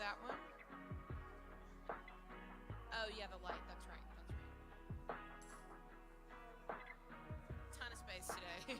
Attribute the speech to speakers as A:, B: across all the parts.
A: that one. Oh, yeah, the light. That's right. Ton of space today.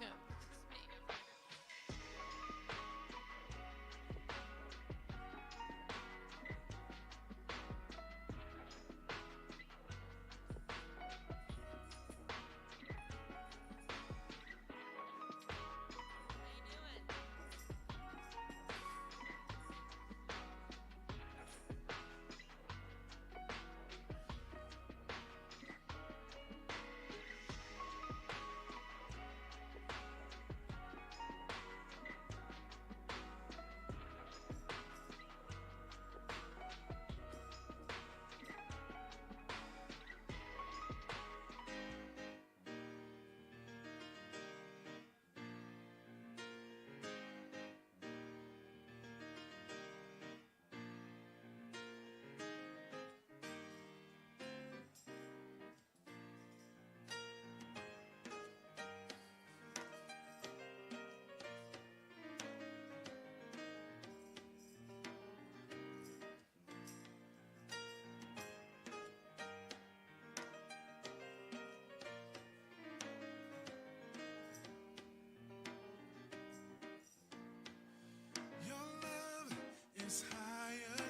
B: Your love is higher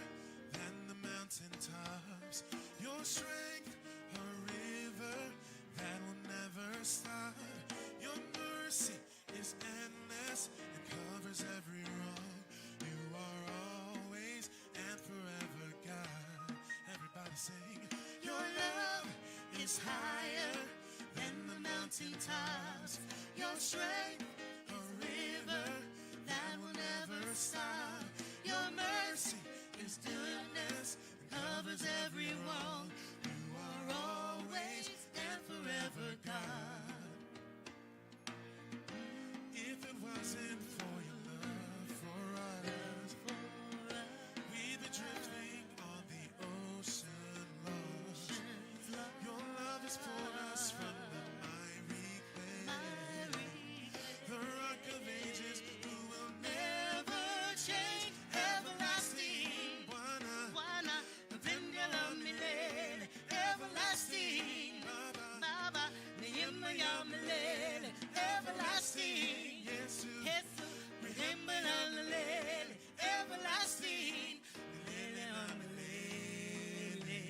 B: than the mountain tops. Your strength, a river that will never stop. Your mercy is endless and covers every wrong. You are always and forever God. Everybody sing. Your love is higher than the mountain tops. Your strength, a river that will never stop. Your mercy is goodness and covers every wrong. You are always and forever God. If it wasn't for your love for us, we'd be drifting on the ocean lost. Your love has pulled us from the miry clay, the rock of ages who will never change, everlasting. Wana, pendula milele, everlasting. Baba, nehemaya milele, everlasting. Jesus, pendula milele, everlasting. Milele, milele.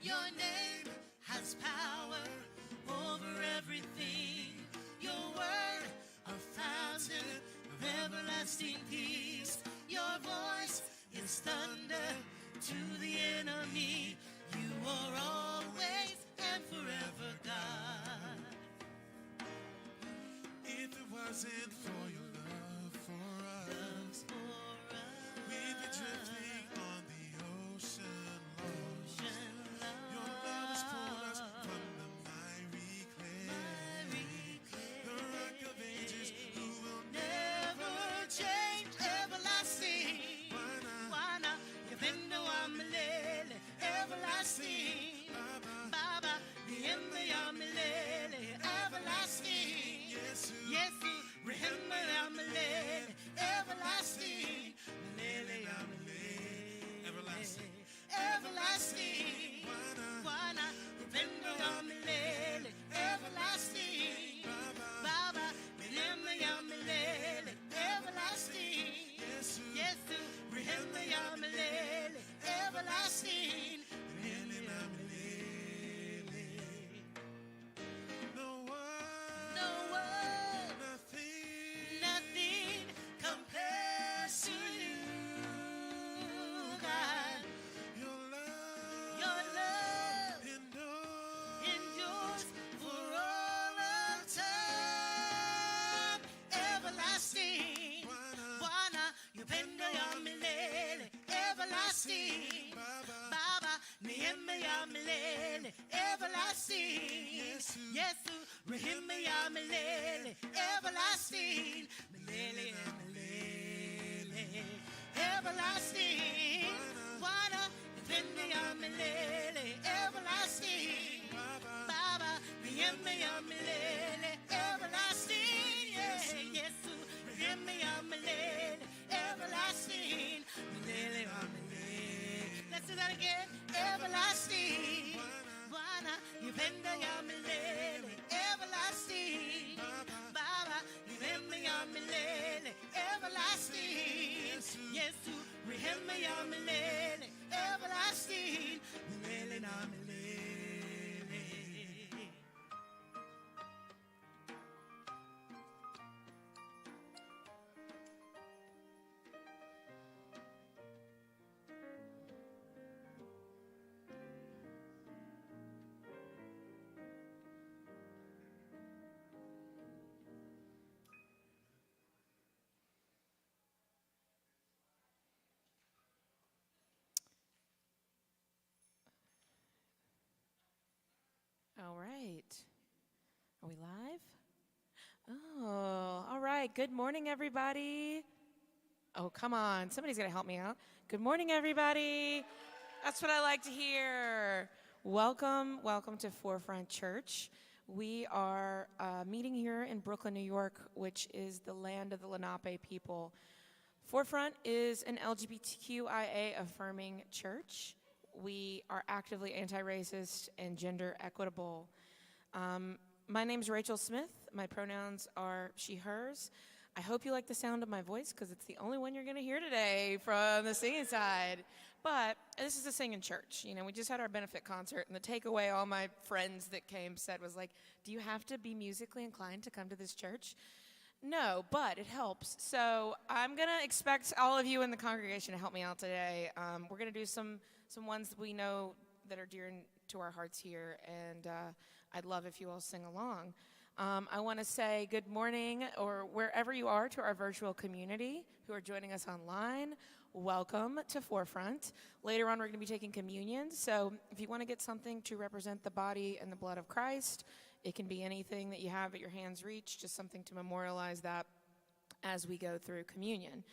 B: Your name has power over everything. Your word, a fountain of everlasting peace. Your voice is thunder to the enemy. You are always and forever God. If it wasn't for your love for us, we'd be drifting on the ocean lost. Your love has pulled us from the miry clay, the rock of ages who will never change, everlasting. Wana, yependo amelele, everlasting. Baba, yembe amelele, everlasting. Yesu, rehema amelele, everlasting. Melele amelele, everlasting. Everlasting. Wana, yependo amelele, everlasting. Baba, yembe amelele, everlasting. Yesu, rehema amelele, everlasting. Melele amelele. No one, nothing compares to you, God. Your love endures for all of time, everlasting. Wana, yupendo ya milele, everlasting. Baba, neheme ya milele, everlasting. Yesu, reheme ya milele, everlasting. Milele, milele, everlasting. Wana, yupendo ya milele, everlasting. Baba,
C: riheme ya milele everlasting. Yeah, Yesu, riheme ya milele everlasting. Milele ya milele. Let's do that again. Everlasting. Bwana, riheme ya milele everlasting. Baba, riheme ya milele everlasting. Yesu, riheme ya milele everlasting. Milele na milele.
A: All right. Are we live? Oh, all right. Good morning, everybody. Oh, come on. Somebody's going to help me out. Good morning, everybody. That's what I like to hear. Welcome to Forefront Church. We are meeting here in Brooklyn, New York, which is the land of the Lenape people. Forefront is an LGBTQIA affirming church. We are actively anti-racist and gender equitable. My name's Rachel Smith. My pronouns are she, hers. I hope you like the sound of my voice because it's the only one you're going to hear today from the singing side. But this is a singing church. You know, we just had our benefit concert, and the takeaway all my friends that came said was like, do you have to be musically inclined to come to this church? No, but it helps. So I'm going to expect all of you in the congregation to help me out today. We're going to do some ones that we know that are dear to our hearts here, and I'd love if you all sing along. I want to say good morning, or wherever you are, to our virtual community who are joining us online. Welcome to Forefront. Later on, we're going to be taking communion, so if you want to get something to represent the body and the blood of Christ, it can be anything that you have at your hand's reach, just something to memorialize that as we go through communion.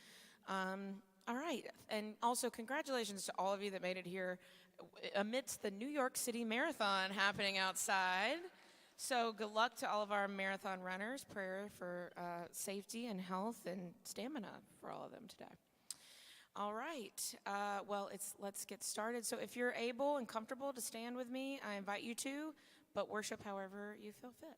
A: All right, and also congratulations to all of you that made it here amidst the New York City Marathon happening outside. So good luck to all of our marathon runners. Prayer for safety and health and stamina for all of them today. All right, let's get started. So if you're able and comfortable to stand with me, I invite you to, but worship however you feel fit.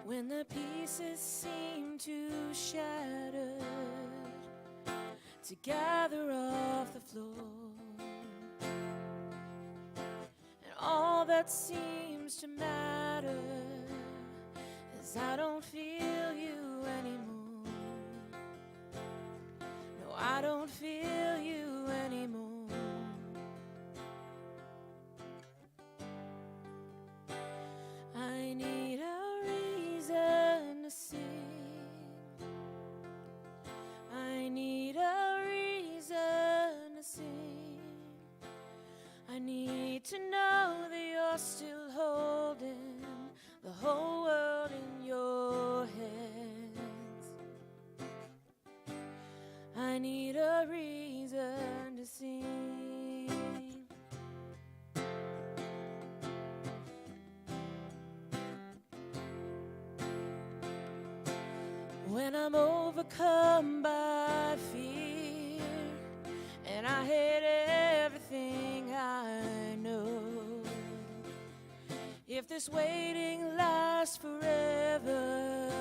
A: When the pieces seem to shatter, to gather off the floor, and all that seems to matter is I don't feel you anymore. No, I don't feel you anymore. I need a reason to sing. I need a reason to sing. I need to know that you're still holding the whole world in your hands. I need a reason to sing. When I'm overcome by fear and I hate everything I know, if this waiting lasts forever,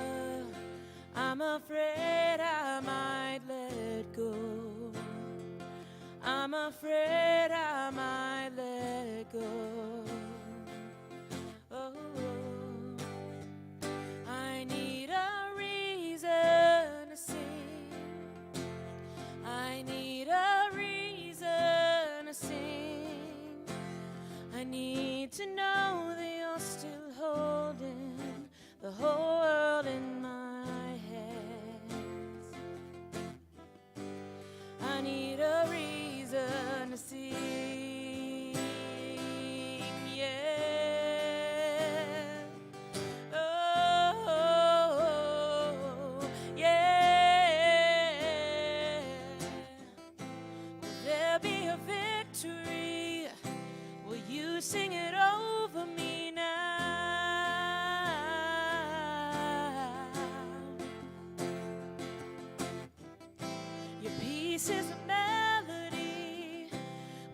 A: I'm afraid I might let go. I'm afraid I might let go. Oh, I need a reason to sing. I need a reason to sing. I need to know that you're still holding the whole world in my hands. victory. Will you sing it over me now? Your peace is a melody.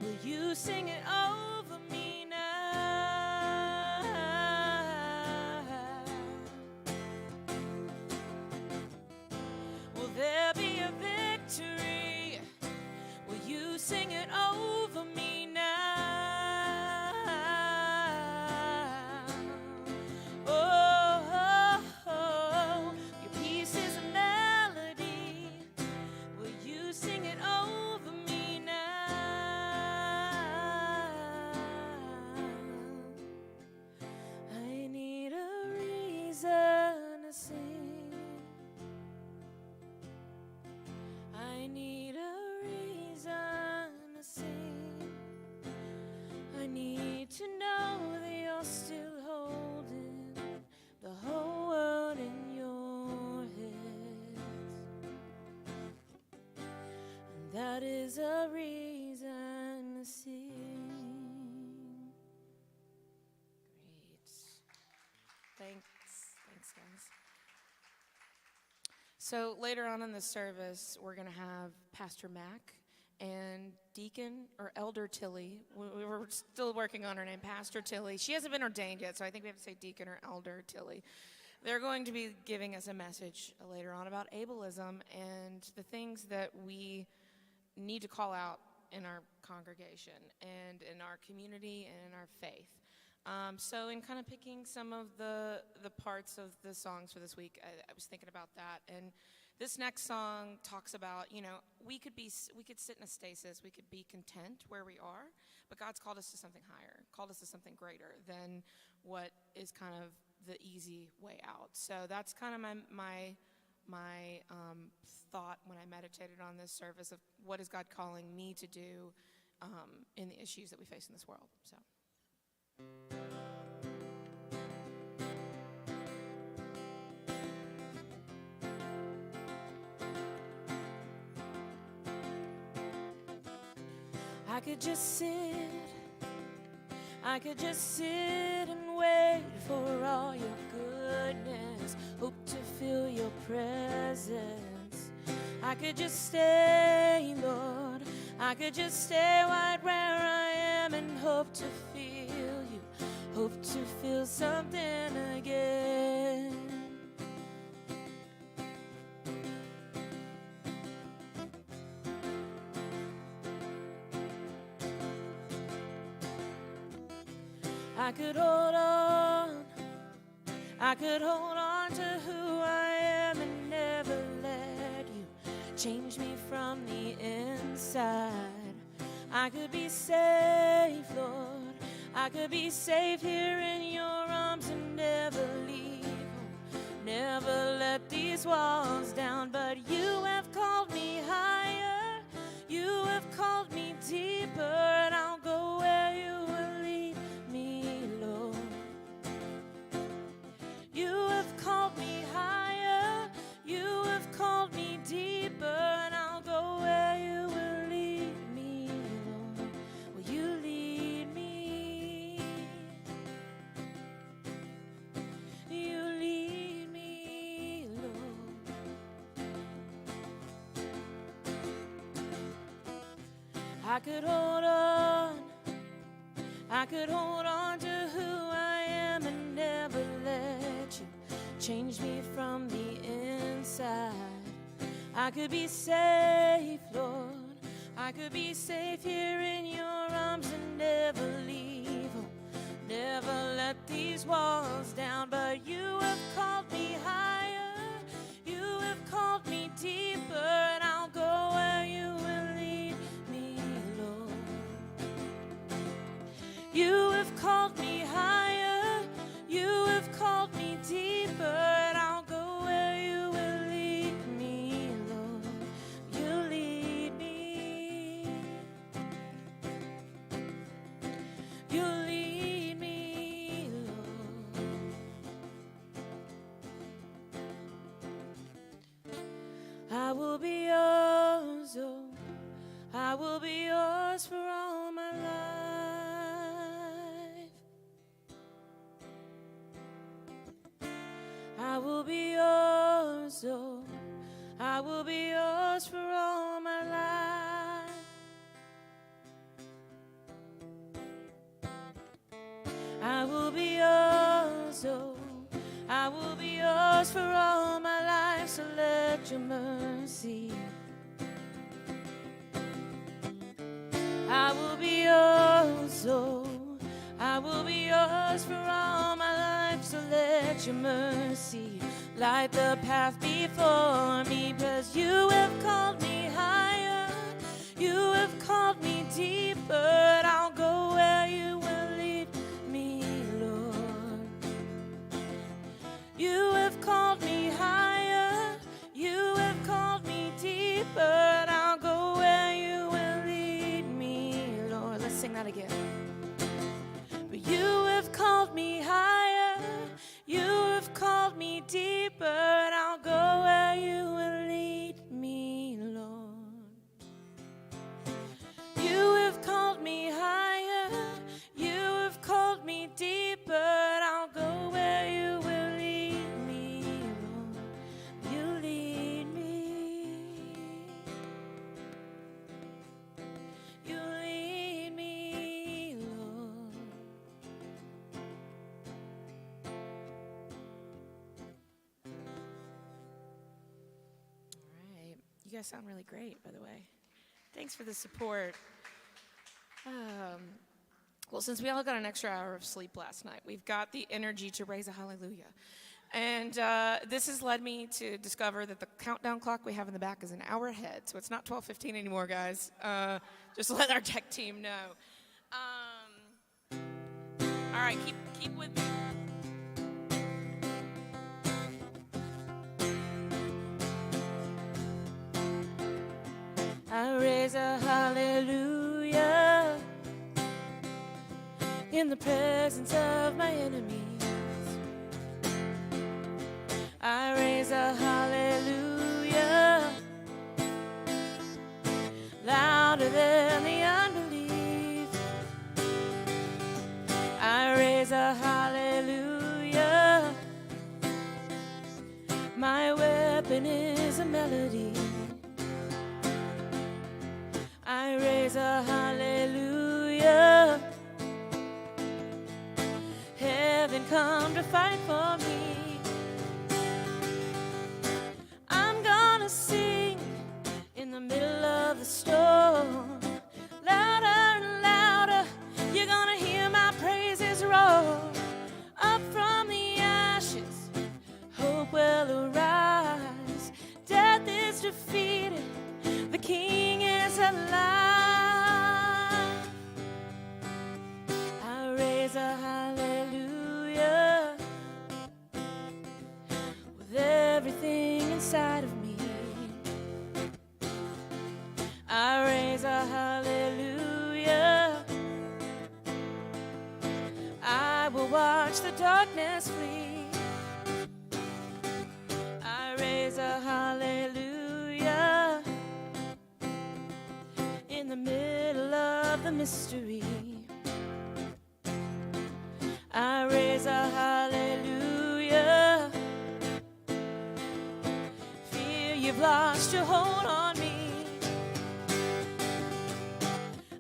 A: Will you sing it over me now? Will there be a victory? Will you sing it over me now? Oh, oh, oh, your peace is a melody. Will you sing it over me now? I need a reason to sing. I need a reason to sing. I need to know that you're still holding the whole world in your hands. And that is a reason to sing. Great. Thanks, guys. So later on in the service, we're going to have Pastor Mac and Deacon or Elder Tilly. We were still working on her name, Pastor Tilly. She hasn't been ordained yet, so I think we have to say Deacon or Elder Tilly. They're going to be giving us a message later on about ableism and the things that we need to call out in our congregation and in our community and in our faith. So in kind of picking some of the parts of the songs for this week, I was thinking about that. And this next song talks about, we could sit in a stasis, we could be content where we are, but God's called us to something higher, called us to something greater than what is kind of the easy way out. So that's kind of my thought when I meditated on this service of what is God calling me to do in the issues that we face in this world. So. I could just sit and wait for all your goodness, hope to feel your presence. I could just stay, Lord, I could just stay right where I am and hope to feel you, hope to feel something again. I could hold on to who I am and never let you change me from the inside. I could be safe, Lord, I could be safe here in your arms and never leave, never let these walls down. But you have called me higher, you have called me deeper, and I'll go where you will lead me, Lord. You have called me higher, you have called me deeper, and I'll go where you will lead me, Lord. Will you lead me? You lead me, Lord. I could hold on to who I am and never let you change me from the inside. I could be safe, Lord, I could be safe here in your arms and never leave, never let these walls down. But you have called me higher, you have called me deeper, and I'll go where you will lead me, Lord. You have called me higher, you have called me deeper, and I'll go where you will lead me, Lord. You lead me. You lead me, Lord. I will be yours, oh, I will be yours for all my I will be yours for all my life. I will be yours, oh, I will be yours for all my life, so let your mercy. I will be yours, oh, I will be yours for all my life, so let your mercy light the path before me, 'cause you have called me higher, you have called me deeper, I'll go where you will lead me, Lord. You have called me higher, you have called me deeper, I'll go where you will lead me, Lord. Let's sing that again. But you have called me higher, you have called me deeper, I'll go where you will lead me, Lord. You have called me higher, you have called me deeper, I'll go where you will lead me, Lord. You lead me. You lead me, Lord. All right. You guys sound really great, by the way. Thanks for the support. Well, since we all got an extra hour of sleep last night, we've got the energy to raise a hallelujah. And this has led me to discover that the countdown clock we have in the back is an hour ahead. So it's not 12:15 anymore, guys. Just to let our tech team know. All right, keep with me. I raise a hallelujah in the presence of my enemies. I raise a hallelujah louder than the unbelief. I raise a hallelujah. My weapon is a melody. I raise a hallelujah. Heaven come to fight for me. I'm gonna sing in the middle of the storm. Louder and louder, you're gonna hear my praises roar. Up from the ashes, hope will arise. Death is defeated, the King is alive. I raise a hallelujah with everything inside of me. I raise a hallelujah. I will watch the darkness flee. I raise a hallelujah in the middle of the mystery. I raise a hallelujah. Fear you've lost your hold on me.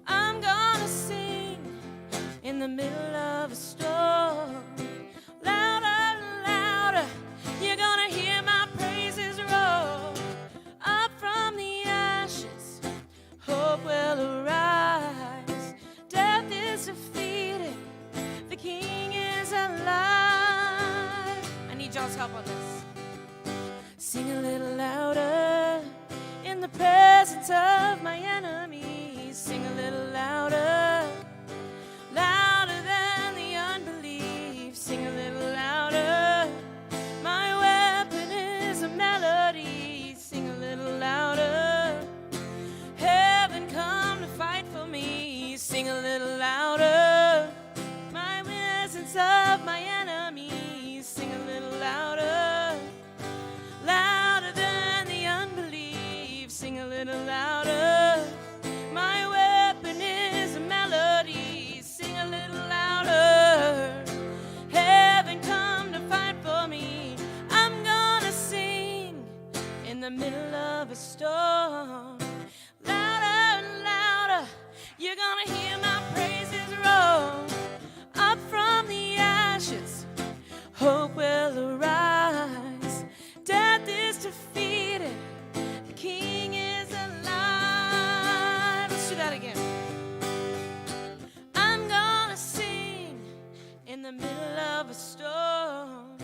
A: I'm gonna sing in the middle of a storm. Louder and louder, you're gonna hear my praises roar. Up from the ashes, hope will arise. Death is defeated, the King is alive. I need y'all's help on this. Sing a little louder in the presence of my enemies. Sing a little louder, louder than the unbelief. Sing a little louder, my weapon is a melody. Sing a little louder, heaven come to fight for me. Sing a little louder, my presence of my enemies. Sing a little louder, louder than the unbelief. Sing a little louder, my weapon is a melody. Sing a little louder, heaven come to fight for me. I'm gonna sing in in the middle of a storm. Louder and louder, you're gonna hear my praises roll. Up from the ashes, hope will arise. Death is defeated, the King is alive. Let's do that again. I'm gonna sing in the middle of a storm.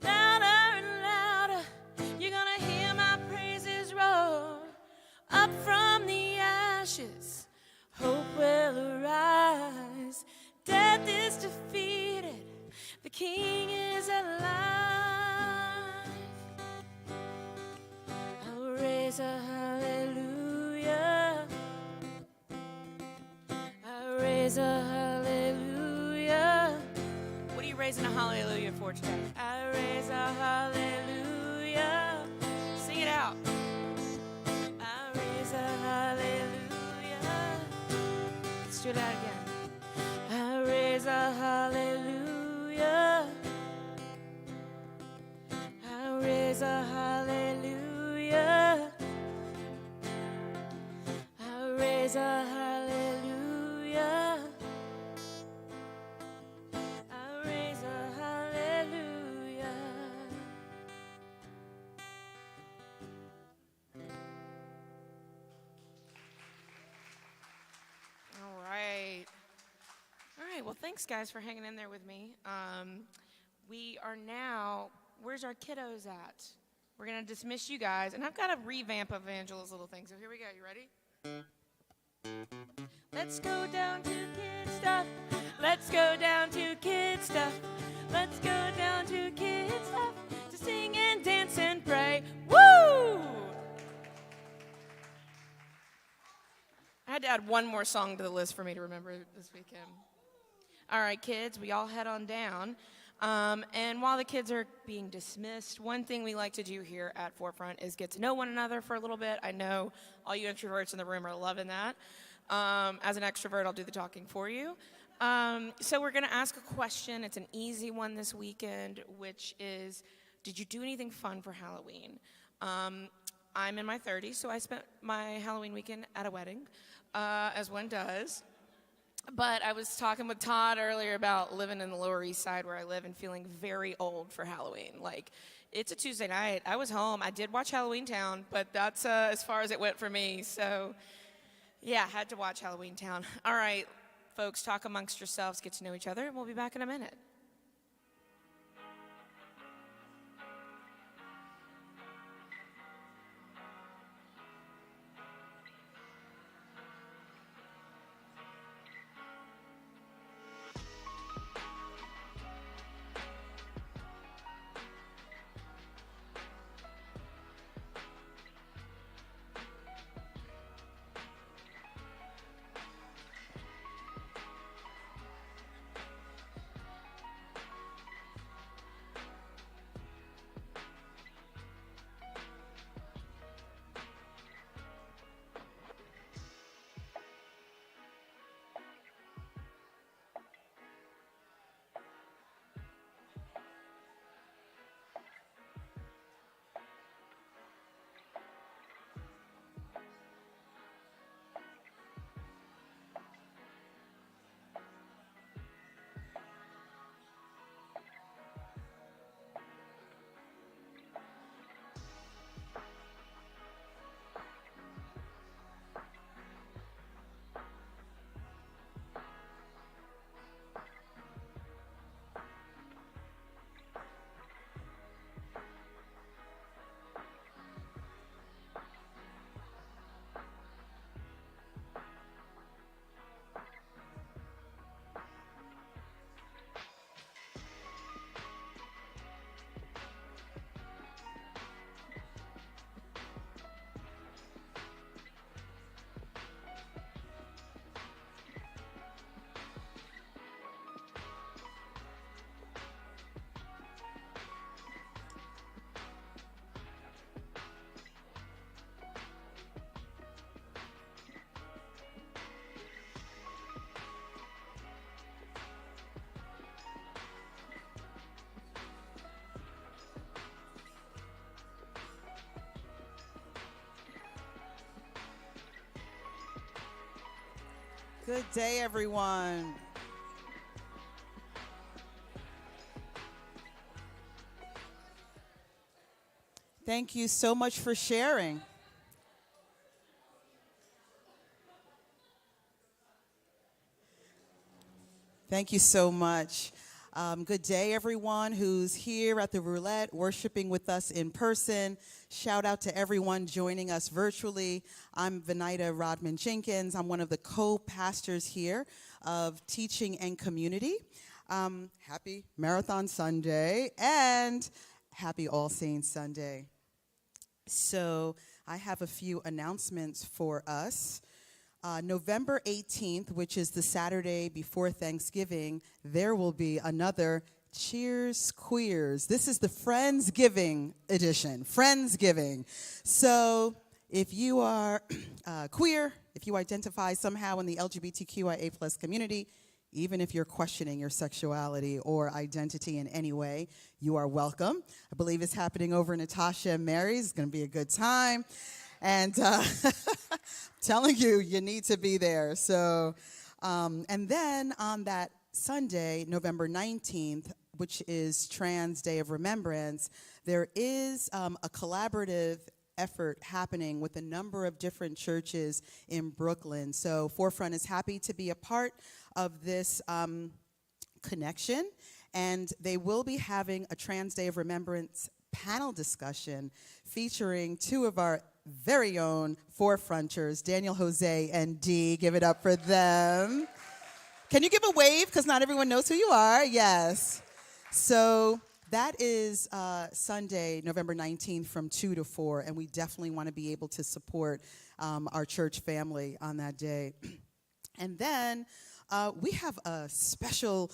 A: Louder and louder, you're gonna hear my praises roar. Up from the ashes, hope will arise. Death is defeated, the King is alive. I'll raise a hallelujah. I'll raise a hallelujah. What are you raising a hallelujah for today? I raise a hallelujah. Sing it out. I raise a hallelujah. Let's do that again. I raise a hallelujah. I raise a hallelujah. I raise a hallelujah. I raise a hallelujah. All right. All right, well, thanks, guys, for hanging in there with me. We are now, where's our kiddos at? We're going to dismiss you guys, and I've got a revamp of Angela's little thing, so here we go. You ready? Let's go down to kid stuff. Let's go down to kid stuff. Let's go down to kid stuff to sing and dance and pray. Woo! I had to add one more song to the list for me to remember this weekend. All right, kids, we all head on down. And while the kids are being dismissed, one thing we like to do here at Forefront is get to know one another for a little bit. I know all you introverts in the room are loving that. As an extrovert, I'll do the talking for you. So we're going to ask a question. It's an easy one this weekend, which is, did you do anything fun for Halloween? I'm in my 30s, so I spent my Halloween weekend at a wedding, as one does. But I was talking with Todd earlier about living in the Lower East Side where I live and feeling very old for Halloween. Like, it's a Tuesday night. I was home. I did watch Halloween Town, but that's as far as it went for me. So, yeah, had to watch Halloween Town. All right, folks, talk amongst yourselves, get to know each other, and we'll be back in a minute.
D: Good day, everyone. Thank you so much for sharing. Thank you so much. Good day, everyone who's here at the Roulette, worshiping with us in person. Shout out to everyone joining us virtually. I'm Venita Rodman Jenkins. I'm one of the co-pastors here of Teaching and Community. Happy Marathon Sunday and happy All Saints Sunday. So I have a few announcements for us. November 18th, which is the Saturday before Thanksgiving, there will be another Cheers Queers. This is the Friendsgiving edition, Friendsgiving. So if you are queer, if you identify somehow in the LGBTQIA plus community, even if you're questioning your sexuality or identity in any way, you are welcome. I believe it's happening over in Natasha and Mary's. It's going to be a good time. And telling you, you need to be there. So, and then on that Sunday, November 19th, which is Trans Day of Remembrance, there is a collaborative effort happening with a number of different churches in Brooklyn. So Forefront is happy to be a part of this connection, and they will be having a Trans Day of Remembrance panel discussion featuring two of our very own Forefronters, Daniel Jose and Dee. Give it up for them. Can you give a wave? Because not everyone knows who you are. Yes. So that is Sunday, November 19th from 2 to 4, and we definitely want to be able to support our church family on that day. And then we have a special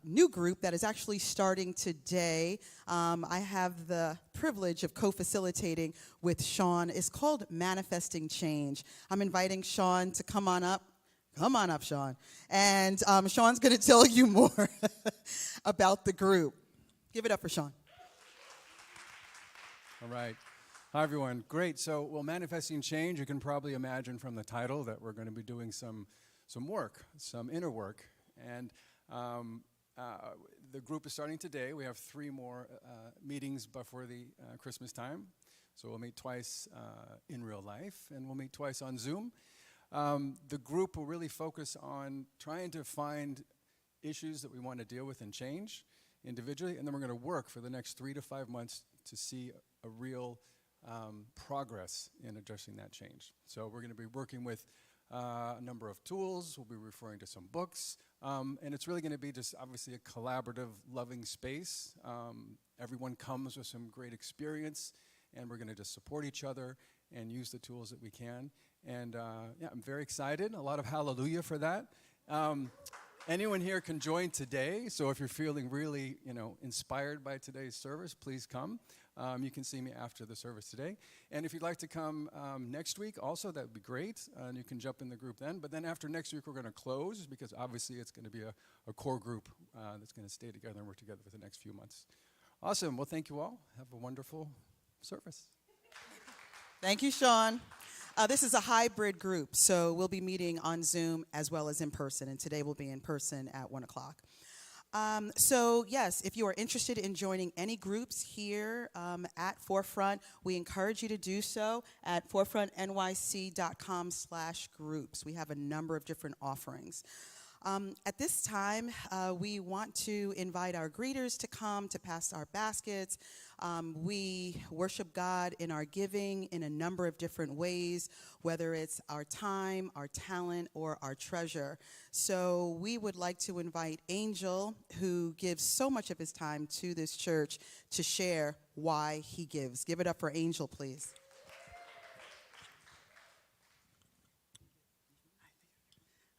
D: new group that is actually starting today. I have the privilege of co-facilitating with Sean. It's called Manifesting Change. I'm inviting Sean to come on up. Come on up, Sean. And Sean's going to tell you more about the group. Give it up for Sean.
E: All right. Hi, everyone. Great. So, well, Manifesting Change, you can probably imagine from the title that we're going to be doing some work, some inner work. And the group is starting today. We have 3 more meetings before the Christmas time. So we'll meet twice in real life, and we'll meet twice on Zoom. The group will really focus on trying to find issues that we want to deal with and change individually, and then we're going to work for the next 3 to 5 months to see a real progress in addressing that change. So we're going to be working with a number of tools. We'll be referring to some books. And it's really going to be just obviously a collaborative, loving space. Everyone comes with some great experience, and we're going to just support each other and use the tools that we can. And yeah, I'm very excited. A lot of hallelujah for that. Anyone here can join today. So if you're feeling really, inspired by today's service, please come. You can see me after the service today. And if you'd like to come next week also, that would be great. And you can jump in the group then. But then after next week, we're going to close because obviously it's going to be a core group that's going to stay together and work together for the next few months. Awesome. Well, thank you all. Have a wonderful service.
D: Thank you, Sean. This is a hybrid group, so we'll be meeting on Zoom as well as in person, and today we'll be in person at 1 o'clock. So yes, if you are interested in joining any groups here at Forefront, we encourage you to do so at forefrontnyc.com/groups. We have a number of different offerings. At this time, we want to invite our greeters to come to pass our baskets. We worship God in our giving in a number of different ways, whether it's our time, our talent, or our treasure. So we would like to invite Angel, who gives so much of his time to this church, to share why he gives. Give it up for Angel, please.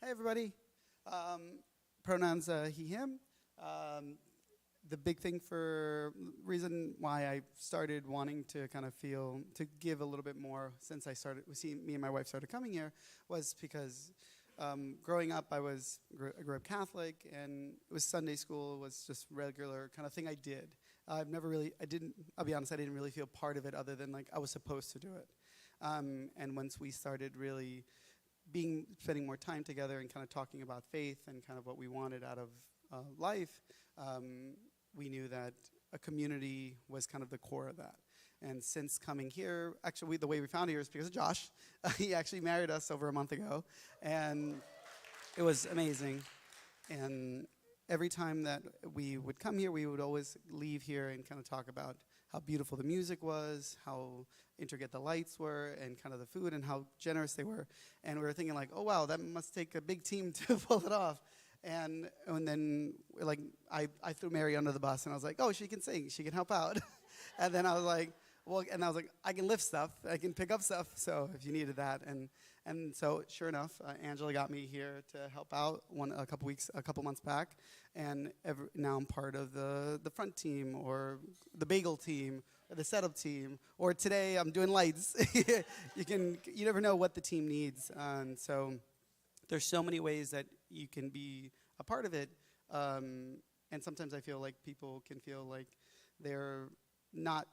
F: Hi, everybody. Pronouns he, him. The big thing for reason why I started wanting to kind of feel, to give a little bit more since I started, me and my wife started coming here, was because growing up I grew up Catholic, and it was Sunday school was just regular kind of thing I did. I'll be honest, I didn't really feel part of it other than like I was supposed to do it. And once we started really spending more time together and kind of talking about faith and kind of what we wanted out of life, we knew that a community was kind of the core of that. And since coming here, actually, the way we found here is because of Josh. He actually married us over a month ago, and it was amazing. And every time that we would come here, we would always leave here and kind of talk about how beautiful the music was, how intricate the lights were, and kind of the food, and how generous they were. And we were thinking like, oh wow, that must take a big team to pull it off. And then like I threw Mary under the bus, and I was like, oh, she can sing, she can help out. And then I was like, well, and I was like, I can lift stuff, I can pick up stuff. So if you needed that, and so sure enough, Angela got me here to help out a couple months back, and now I'm part of the front team, or the bagel team, or the setup team, or today I'm doing lights. You never know what the team needs, and so there's so many ways that you can be a part of it, and sometimes I feel like people can feel like they're not,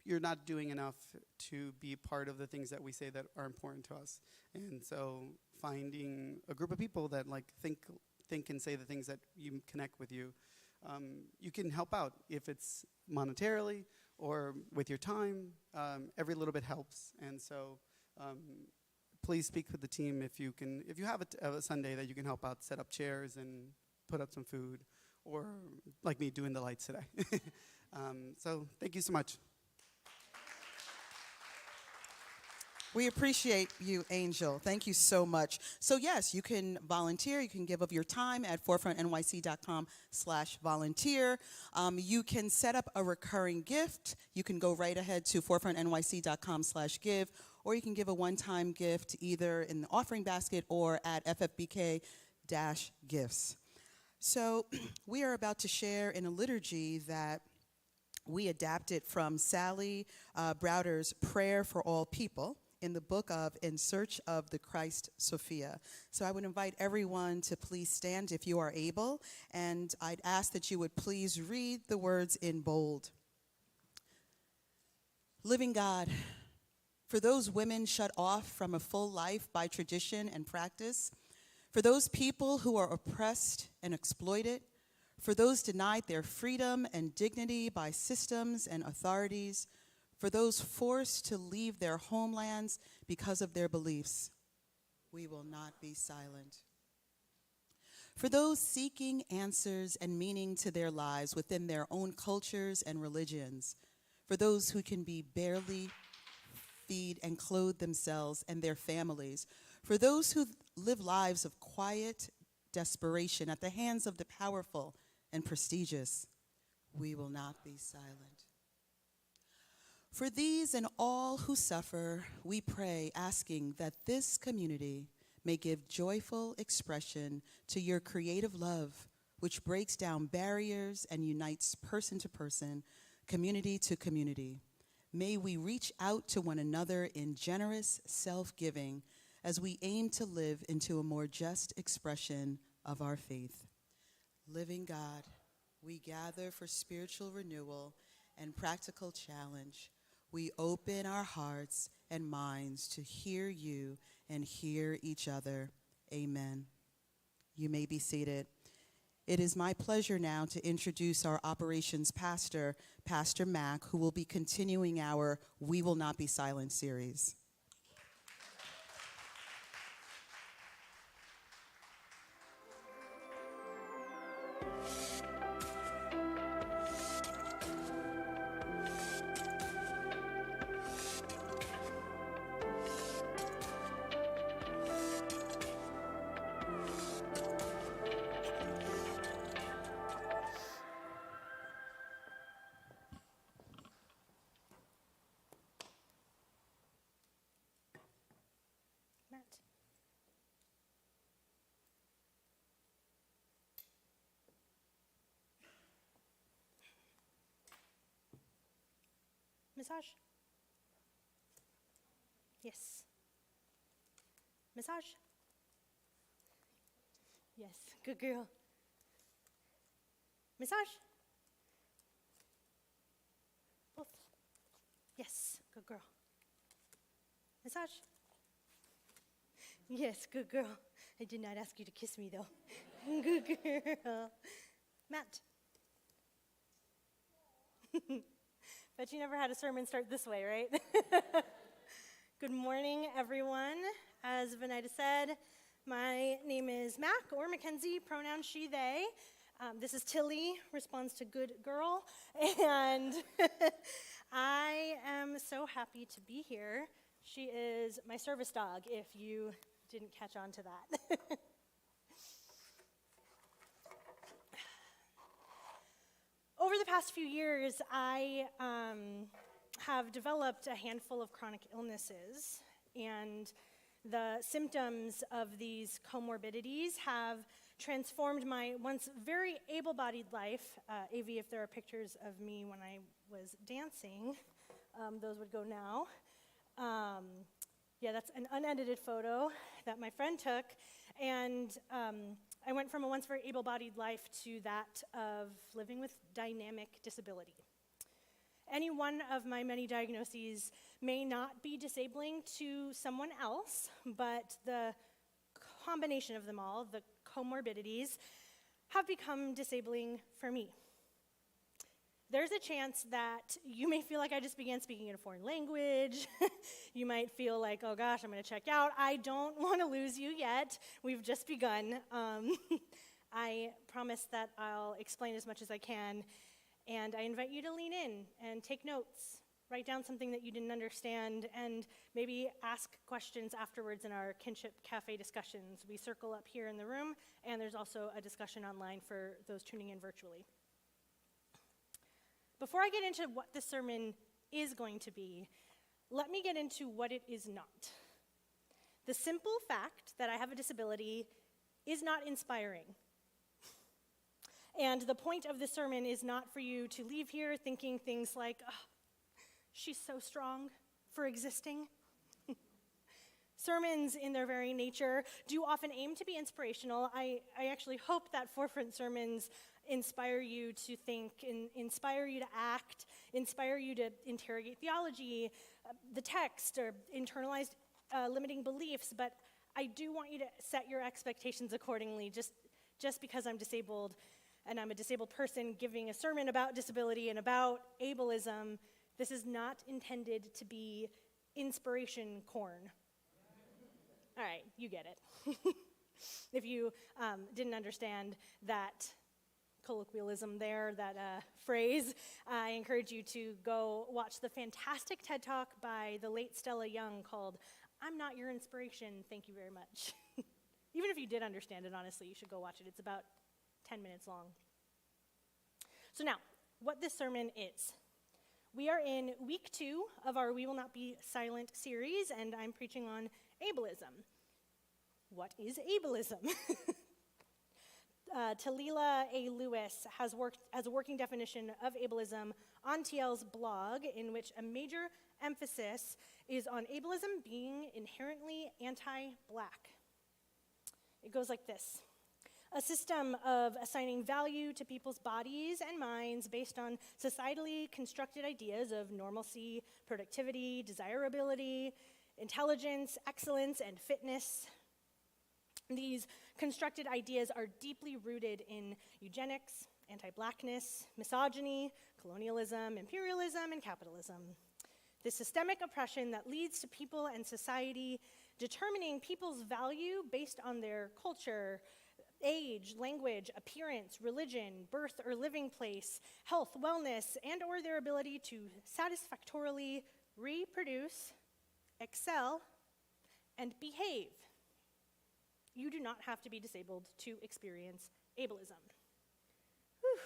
F: you're not doing enough to be part of the things that we say that are important to us. And so finding a group of people that like think and say the things that you connect with you, you can help out, if it's monetarily or with your time. Every little bit helps. And so please speak with the team if you have a Sunday that you can help out, set up chairs and put up some food, or like me doing the lights today. So thank you so much.
D: We appreciate you, Angel. Thank you so much. So yes, you can volunteer. You can give of your time at forefrontnyc.com/volunteer. You can set up a recurring gift. You can go right ahead to forefrontnyc.com/give, or you can give a one-time gift either in the offering basket or at ffbk-gifts. So we are about to share in a liturgy that we adapted from Sally Browder's Prayer for All People in the book of In Search of the Christ Sophia. So I would invite everyone to please stand if you are able, and I'd ask that you would please read the words in bold. Living God, for those women shut off from a full life by tradition and practice, for those people who are oppressed and exploited, for those denied their freedom and dignity by systems and authorities, for those forced to leave their homelands because of their beliefs, we will not be silent. For those seeking answers and meaning to their lives within their own cultures and religions, for those who can barely feed and clothe themselves and their families, for those who live lives of quiet desperation at the hands of the powerful and prestigious, we will not be silent. For these and all who suffer, we pray, asking that this community may give joyful expression to your creative love, which breaks down barriers and unites person to person, community to community. May we reach out to one another in generous self-giving as we aim to live into a more just expression of our faith. Living God, we gather for spiritual renewal and practical challenge. We open our hearts and minds to hear you and hear each other. Amen. You may be seated. It is my pleasure now to introduce our operations pastor, Pastor Mack, who will be continuing our We Will Not Be Silent series.
C: Matt. Massage. Yes. Massage. Yes, good girl. Massage. Both. Yes, good girl. Massage. Yes, good girl. I did not ask you to kiss me, though. Good girl. Matt. Bet you never had a sermon start this way, right? Good morning, everyone. As Venida said, my name is Mac, or Mackenzie, pronoun she, they. This is Tilly, responds to good girl. And I am so happy to be here. She is my service dog, if you didn't catch on to that. Over the past few years, I have developed a handful of chronic illnesses, and the symptoms of these comorbidities have transformed my once very able-bodied life. AV, if there are pictures of me when I was dancing, those would go now. Yeah, that's an unedited photo that my friend took, and I went from a once very able-bodied life to that of living with dynamic disability. Any one of my many diagnoses may not be disabling to someone else, but the combination of them all, the comorbidities, have become disabling for me. There's a chance that you may feel like I just began speaking in a foreign language. You might feel like, oh gosh, I'm going to check out. I don't want to lose you yet. We've just begun. I promise that I'll explain as much as I can, and I invite you to lean in and take notes. Write down something that you didn't understand, and maybe ask questions afterwards in our Kinship Cafe discussions. We circle up here in the room, and there's also a discussion online for those tuning in virtually. Before I get into what this sermon is going to be, let me get into what it is not. The simple fact that I have a disability is not inspiring. And the point of this sermon is not for you to leave here thinking things like, oh, she's so strong for existing. Sermons, in their very nature, do often aim to be inspirational. I actually hope that forefront sermons inspire you to think, inspire you to act, inspire you to interrogate theology, the text, or internalized limiting beliefs, but I do want you to set your expectations accordingly. Just because I'm disabled and I'm a disabled person giving a sermon about disability and about ableism, this is not intended to be inspiration corn. All right, you get it. If you didn't understand that colloquialism there, that phrase, I encourage you to go watch the fantastic TED Talk by the late Stella Young called I'm Not Your Inspiration, Thank You Very Much. Even if you did understand it, honestly, you should go watch it. It's about 10 minutes long. So now, what this sermon is. We are in week 2 of our We Will Not Be Silent series, and I'm preaching on ableism. What is ableism? Talila A. Lewis has worked as a working definition of ableism on TL's blog, in which a major emphasis is on ableism being inherently anti-Black. It goes like this. A system of assigning value to people's bodies and minds based on societally constructed ideas of normalcy, productivity, desirability, intelligence, excellence, and fitness. These constructed ideas are deeply rooted in eugenics, anti-Blackness, misogyny, colonialism, imperialism, and capitalism. The systemic oppression that leads to people and society determining people's value based on their culture, age, language, appearance, religion, birth or living place, health, wellness, and or their ability to satisfactorily reproduce, excel, and behave. You do not have to be disabled to experience ableism. Whew.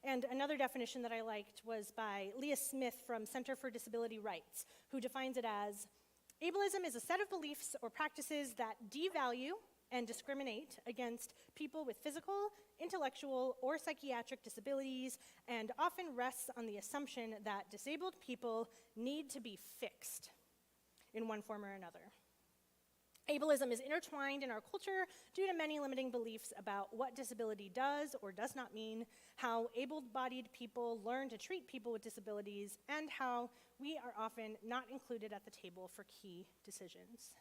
C: And another definition that I liked was by Leah Smith from Center for Disability Rights, who defines it as, ableism is a set of beliefs or practices that devalue and discriminate against people with physical, intellectual, or psychiatric disabilities, and often rests on the assumption that disabled people need to be fixed in one form or another. Ableism is intertwined in our culture due to many limiting beliefs about what disability does or does not mean, how able-bodied people learn to treat people with disabilities, and how we are often not included at the table for key decisions.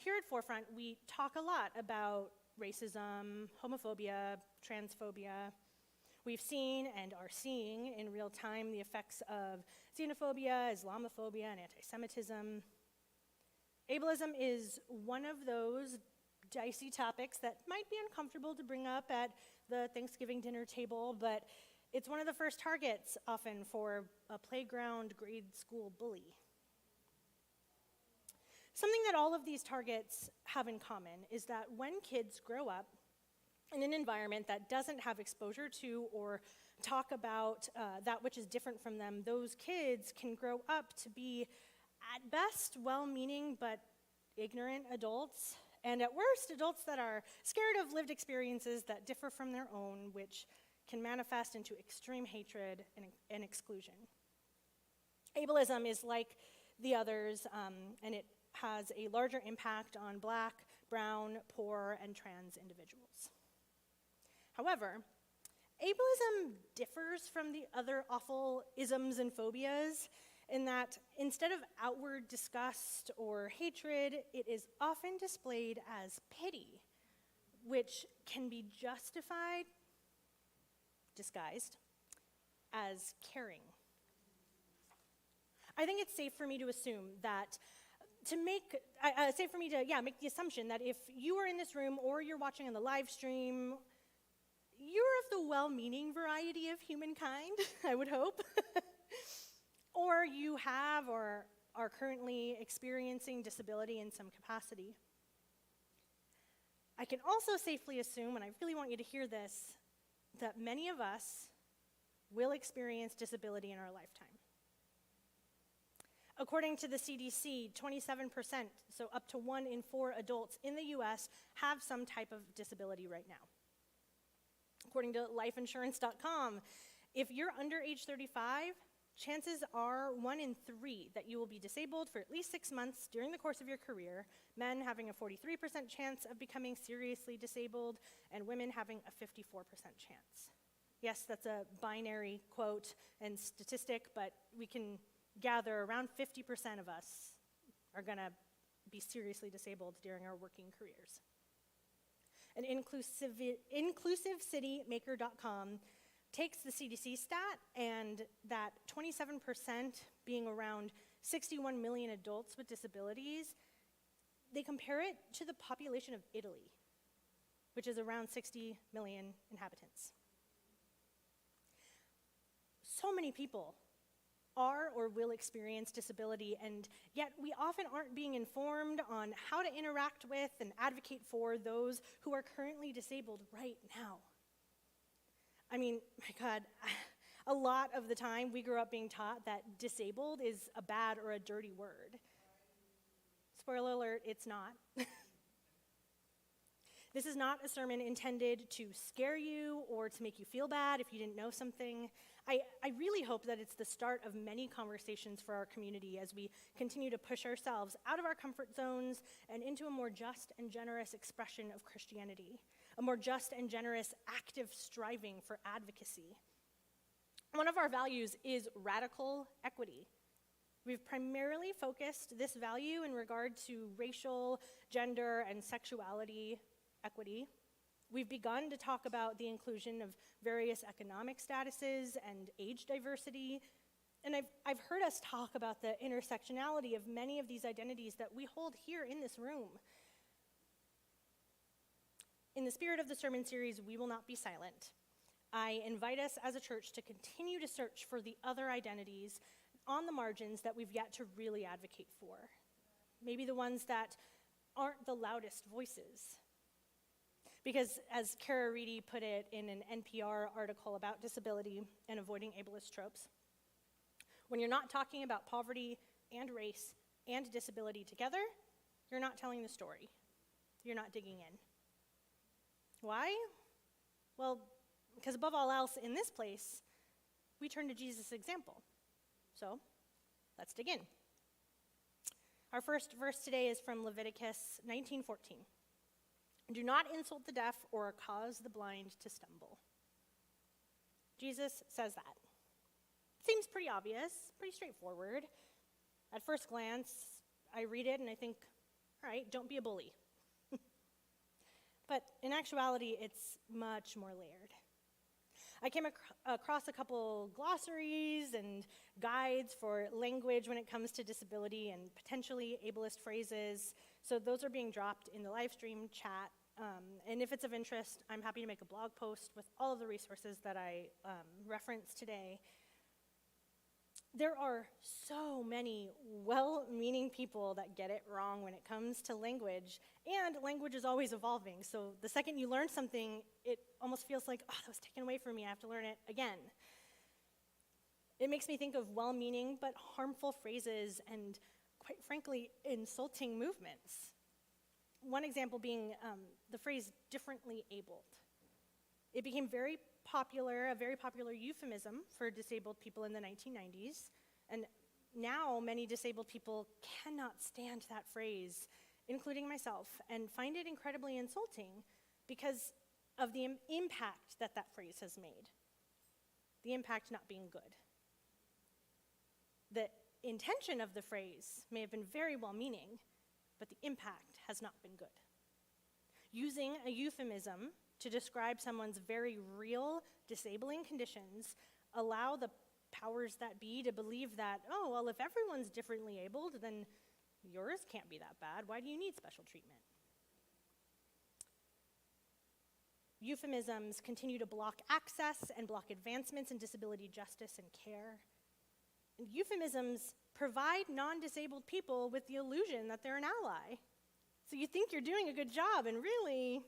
C: here at Forefront, we talk a lot about racism, homophobia, transphobia. We've seen and are seeing in real time the effects of xenophobia, Islamophobia, and anti-Semitism. Ableism is one of those dicey topics that might be uncomfortable to bring up at the Thanksgiving dinner table, but it's one of the first targets often for a playground grade school bully. Something that all of these targets have in common is that when kids grow up in an environment that doesn't have exposure to or talk about that which is different from them, those kids can grow up to be, at best, well-meaning but ignorant adults, and at worst, adults that are scared of lived experiences that differ from their own, which can manifest into extreme hatred and exclusion. Ableism is like the others, and it has a larger impact on Black, brown, poor, and trans individuals. However, ableism differs from the other awful isms and phobias in that instead of outward disgust or hatred, it is often displayed as pity, which can be justified, disguised, as caring. I think it's safe for me to assume that make the assumption that if you are in this room or you're watching on the live stream, you're of the well-meaning variety of humankind, I would hope. Or you have or are currently experiencing disability in some capacity. I can also safely assume, and I really want you to hear this, that many of us will experience disability in our lifetime. According to the CDC, 27%, so up to 1 in 4 adults in the US have some type of disability right now. According to lifeinsurance.com, if you're under age 35, chances are 1 in 3 that you will be disabled for at least 6 months during the course of your career, men having a 43% chance of becoming seriously disabled, and women having a 54% chance. Yes, that's a binary quote and statistic, but we can gather around 50% of us are going to be seriously disabled during our working careers. And InclusiveCityMaker.com takes the CDC stat and that 27% being around 61 million adults with disabilities, they compare it to the population of Italy, which is around 60 million inhabitants. So many people are or will experience disability, and yet we often aren't being informed on how to interact with and advocate for those who are currently disabled right now. I mean, my God, a lot of the time we grew up being taught that disabled is a bad or a dirty word. Spoiler alert, it's not. This is not a sermon intended to scare you or to make you feel bad if you didn't know something. I really hope that it's the start of many conversations for our community as we continue to push ourselves out of our comfort zones and into a more just and generous expression of Christianity, a more just and generous active striving for advocacy. One of our values is radical equity. We've primarily focused this value in regard to racial, gender, and sexuality equity. We've begun to talk about the inclusion of various economic statuses and age diversity, and I've heard us talk about the intersectionality of many of these identities that we hold here in this room. In the spirit of the sermon series, We Will Not Be Silent, I invite us as a church to continue to search for the other identities on the margins that we've yet to really advocate for. Maybe the ones that aren't the loudest voices. Because as Kara Reedy put it in an NPR article about disability and avoiding ableist tropes, when you're not talking about poverty and race and disability together, you're not telling the story. You're not digging in. Why? Well, because above all else in this place, we turn to Jesus' example. So, let's dig in. Our first verse today is from Leviticus 19:14. Do not insult the deaf or cause the blind to stumble. Jesus says that. Seems pretty obvious, pretty straightforward. At first glance, I read it and I think, All right, don't be a bully. But in actuality, it's much more layered. I came across a couple glossaries and guides for language when it comes to disability and potentially ableist phrases. So those are being dropped in the live stream chat. And if it's of interest, I'm happy to make a blog post with all of the resources that I referenced today. There are so many well-meaning people that get it wrong when it comes to language, and language is always evolving. So the second you learn something, it almost feels like, oh, that was taken away from me, I have to learn it again. It makes me think of well-meaning but harmful phrases and, quite frankly, insulting movements. One example being the phrase differently abled. It became a very popular euphemism for disabled people in the 1990s, and now many disabled people cannot stand that phrase, including myself, and find it incredibly insulting because of the impact that that phrase has made. The impact not being good. The intention of the phrase may have been very well-meaning, but the impact has not been good. Using a euphemism to describe someone's very real disabling conditions allow the powers that be to believe that, oh, well, if everyone's differently abled, then yours can't be that bad. Why do you need special treatment? Euphemisms continue to block access and block advancements in disability justice and care. And euphemisms provide non-disabled people with the illusion that they're an ally. So you think you're doing a good job, and really,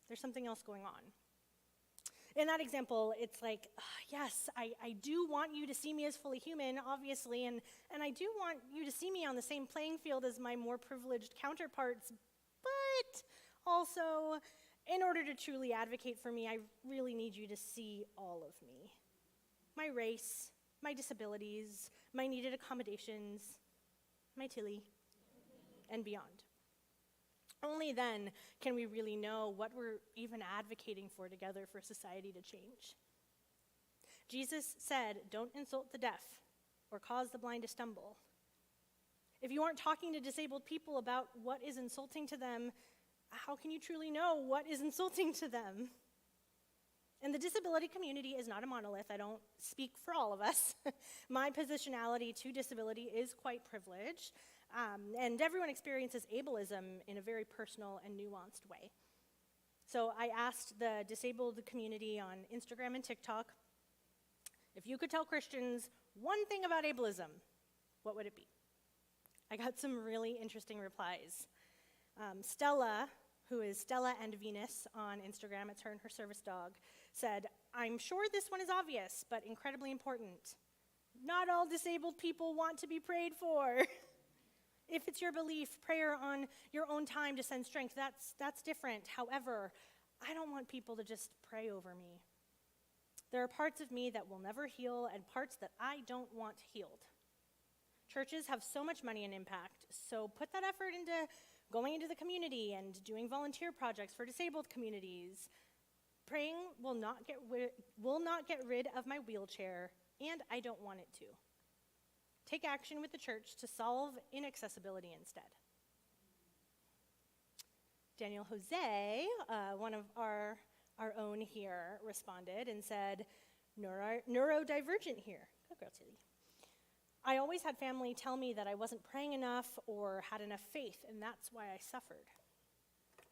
C: there's something else going on. In that example, it's like, yes, I do want you to see me as fully human, obviously, and I do want you to see me on the same playing field as my more privileged counterparts, but also, in order to truly advocate for me, I really need you to see all of me. My race, my disabilities, my needed accommodations, my Tilly, and beyond. Only then can we really know what we're even advocating for together for society to change. Jesus said, don't insult the deaf or cause the blind to stumble. If you aren't talking to disabled people about what is insulting to them, how can you truly know what is insulting to them? And the disability community is not a monolith. I don't speak for all of us. My positionality to disability is quite privileged. And everyone experiences ableism in a very personal and nuanced way. So I asked the disabled community on Instagram and TikTok, if you could tell Christians one thing about ableism, what would it be? I got some really interesting replies. Stella, who is Stella and Venus on Instagram, it's her and her service dog, said, I'm sure this one is obvious, but incredibly important. Not all disabled people want to be prayed for. If it's your belief, prayer on your own time to send strength, that's different. However, I don't want people to just pray over me. There are parts of me that will never heal and parts that I don't want healed. Churches have so much money and impact, so put that effort into going into the community and doing volunteer projects for disabled communities. Praying will not get rid of my wheelchair, and I don't want it to. Take action with the church to solve inaccessibility instead. Daniel Jose, one of our own here, responded and said, neurodivergent here. Go girl, Tilly. I always had family tell me that I wasn't praying enough or had enough faith, and that's why I suffered.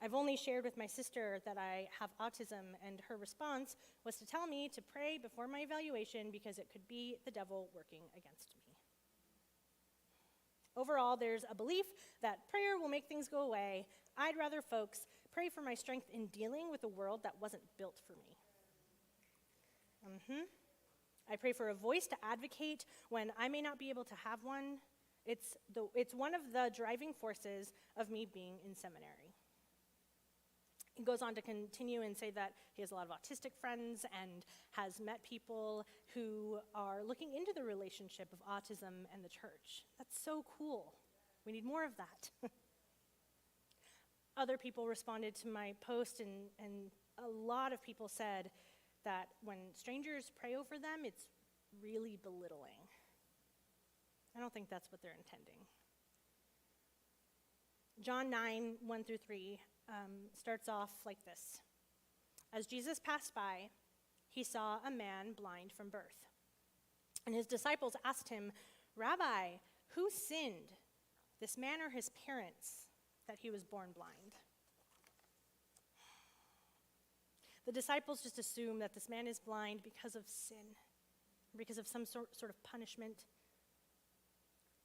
C: I've only shared with my sister that I have autism, and her response was to tell me to pray before my evaluation because it could be the devil working against me. Overall, there's a belief that prayer will make things go away. I'd rather folks pray for my strength in dealing with a world that wasn't built for me. I pray for a voice to advocate when I may not be able to have one. It's one of the driving forces of me being in seminary. He goes on to continue and say that he has a lot of autistic friends and has met people who are looking into the relationship of autism and the church. That's so cool. We need more of that. Other people responded to my post, and a lot of people said that when strangers pray over them, it's really belittling. I don't think that's what they're intending. John 9, 1 through 3 starts off like this. As Jesus passed by, he saw a man blind from birth. And his disciples asked him, "Rabbi, who sinned, this man or his parents, that he was born blind?" The disciples just assume that this man is blind because of sin, because of some sort of punishment.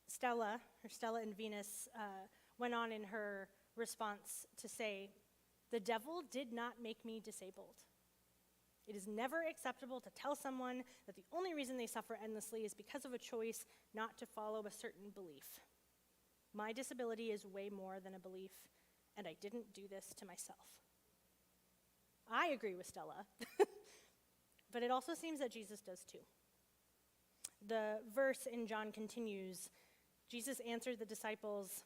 C: Stella and Venus, went on in her response to say, "The devil did not make me disabled. It is never acceptable to tell someone that the only reason they suffer endlessly is because of a choice not to follow a certain belief. My disability is way more than a belief, and I didn't do this to myself." I agree with Stella, but it also seems that Jesus does too. The verse in John continues, Jesus answered the disciples,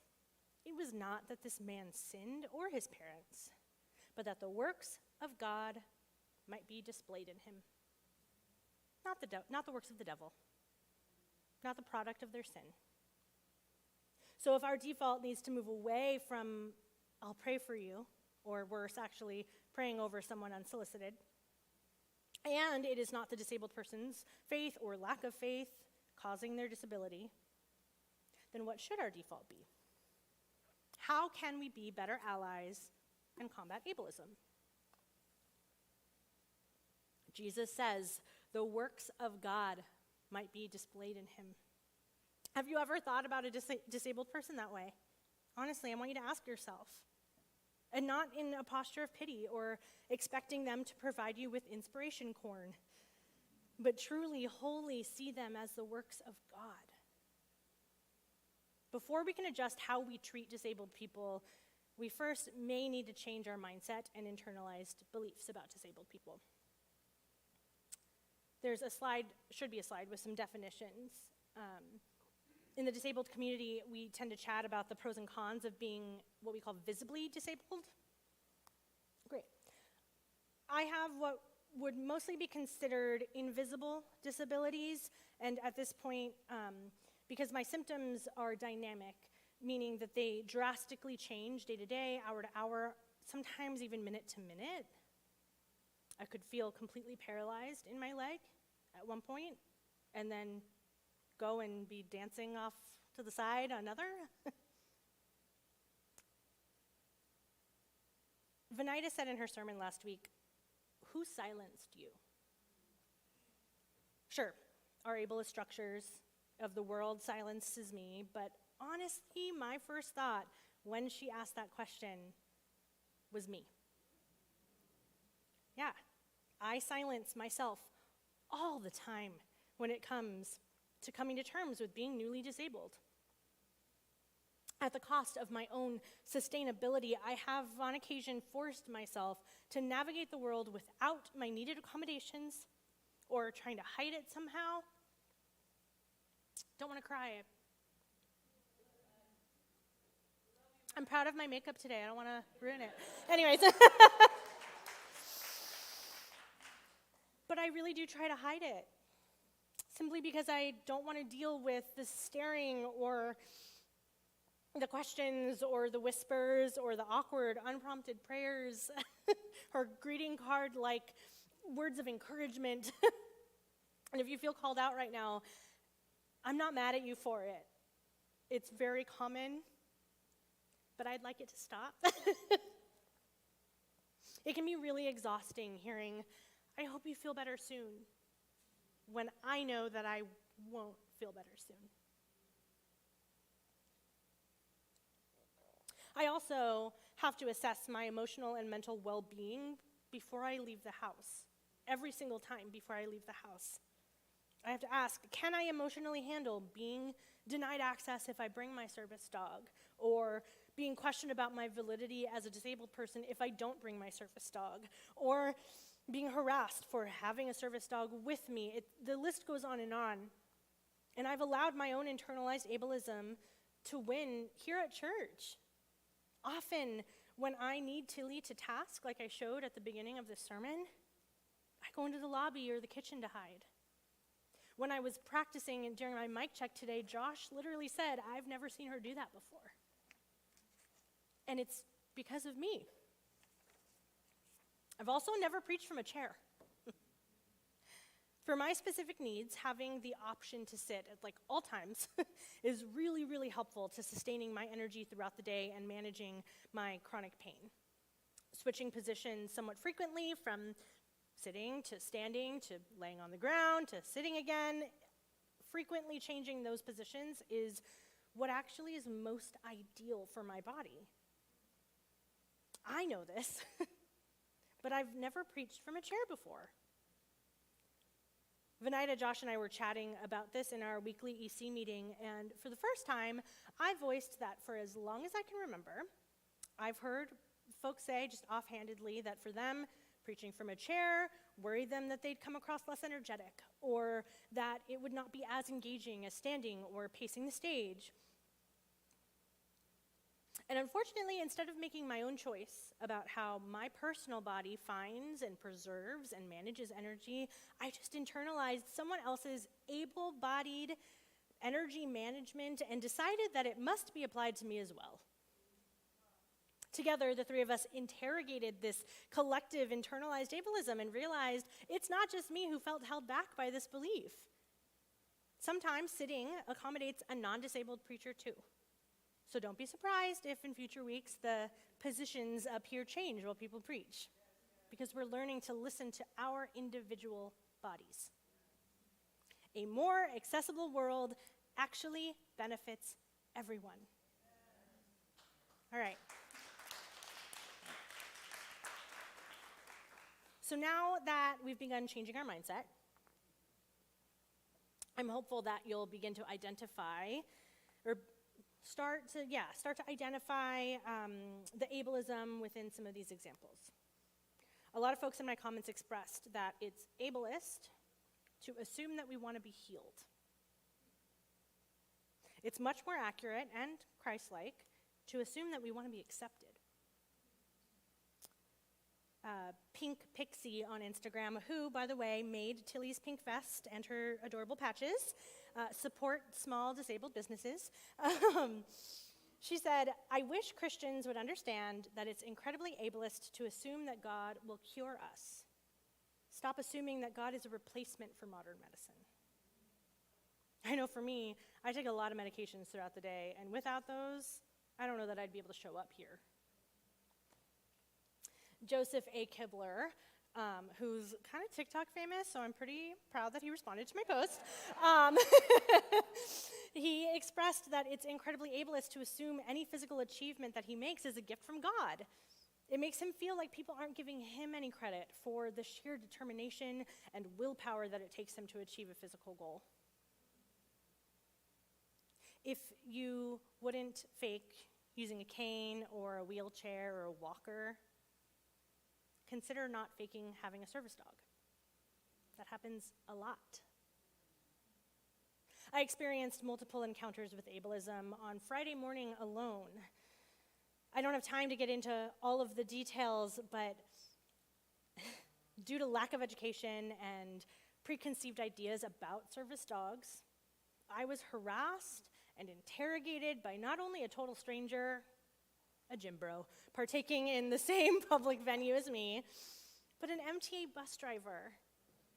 C: "It was not that this man sinned or his parents, but that the works of God might be displayed in him. Not the works of the devil, not the product of their sin." So if our default needs to move away from, "I'll pray for you," or worse, actually praying over someone unsolicited, and it is not the disabled person's faith or lack of faith causing their disability, then what should our default be? How can we be better allies and combat ableism? Jesus says, the works of God might be displayed in him. Have you ever thought about a disabled person that way? Honestly, I want you to ask yourself. And not in a posture of pity or expecting them to provide you with inspiration corn, but truly, wholly see them as the works of God. Before we can adjust how we treat disabled people, we first may need to change our mindset and internalized beliefs about disabled people. There's a slide, should be a slide with some definitions. In the disabled community, we tend to chat about the pros and cons of being what we call visibly disabled. Great. I have what would mostly be considered invisible disabilities, and at this point, because my symptoms are dynamic, meaning that they drastically change day to day, hour to hour, sometimes even minute to minute. I could feel completely paralyzed in my leg at one point, and then go and be dancing off to the side another. Venita said in her sermon last week, "Who silenced you?" Sure, our ableist structures of the world silences me, but honestly, my first thought when she asked that question was me. Yeah, I silence myself all the time when it comes to coming to terms with being newly disabled. At the cost of my own sustainability, I have on occasion forced myself to navigate the world without my needed accommodations or trying to hide it somehow. Don't want to cry. I'm proud of my makeup today. I don't want to ruin it. Anyways. But I really do try to hide it, simply because I don't want to deal with the staring or the questions or the whispers or the awkward, unprompted prayers or greeting card-like words of encouragement. And if you feel called out right now, I'm not mad at you for it. It's very common, but I'd like it to stop. It can be really exhausting hearing, "I hope you feel better soon," when I know that I won't feel better soon. I also have to assess my emotional and mental well-being before I leave the house, every single time before I leave the house. I have to ask, can I emotionally handle being denied access if I bring my service dog, or being questioned about my validity as a disabled person if I don't bring my service dog, or being harassed for having a service dog with me? The list goes on. And I've allowed my own internalized ableism to win here at church. Often, when I need to lead to task, like I showed at the beginning of this sermon, I go into the lobby or the kitchen to hide. When I was practicing during my mic check today, Josh literally said, "I've never seen her do that before." And it's because of me. I've also never preached from a chair. For my specific needs, having the option to sit at like all times is really, really helpful to sustaining my energy throughout the day and managing my chronic pain. Switching positions somewhat frequently from sitting to standing to laying on the ground to sitting again, frequently changing those positions is what actually is most ideal for my body. I know this, but I've never preached from a chair before. Venida, Josh, and I were chatting about this in our weekly EC meeting, and for the first time, I voiced that for as long as I can remember, I've heard folks say just offhandedly that for them, preaching from a chair worried them that they'd come across less energetic, or that it would not be as engaging as standing or pacing the stage. And unfortunately, instead of making my own choice about how my personal body finds and preserves and manages energy, I just internalized someone else's able-bodied energy management and decided that it must be applied to me as well. Together, the three of us interrogated this collective internalized ableism and realized it's not just me who felt held back by this belief. Sometimes sitting accommodates a non-disabled preacher too. So don't be surprised if in future weeks the positions up here change while people preach, because we're learning to listen to our individual bodies. A more accessible world actually benefits everyone. All right. So now that we've begun changing our mindset, I'm hopeful that you'll begin to identify or start to identify the ableism within some of these examples. A lot of folks in my comments expressed that it's ableist to assume that we want to be healed. It's much more accurate and Christ-like to assume that we want to be accepted. Pink Pixie on Instagram, who, by the way, made Tilly's pink vest and her adorable patches, support small disabled businesses. She said, "I wish Christians would understand that it's incredibly ableist to assume that God will cure us. Stop assuming that God is a replacement for modern medicine." I know for me, I take a lot of medications throughout the day, and without those, I don't know that I'd be able to show up here. Joseph A. Kibler, who's kind of TikTok famous, so I'm pretty proud that he responded to my post. He expressed that it's incredibly ableist to assume any physical achievement that he makes is a gift from God. It makes him feel like people aren't giving him any credit for the sheer determination and willpower that it takes him to achieve a physical goal. If you wouldn't fake using a cane or a wheelchair or a walker, consider not faking having a service dog. That happens a lot. I experienced multiple encounters with ableism on Friday morning alone. I don't have time to get into all of the details, but due to lack of education and preconceived ideas about service dogs, I was harassed and interrogated by not only a total stranger, a gym bro, partaking in the same public venue as me, but an MTA bus driver.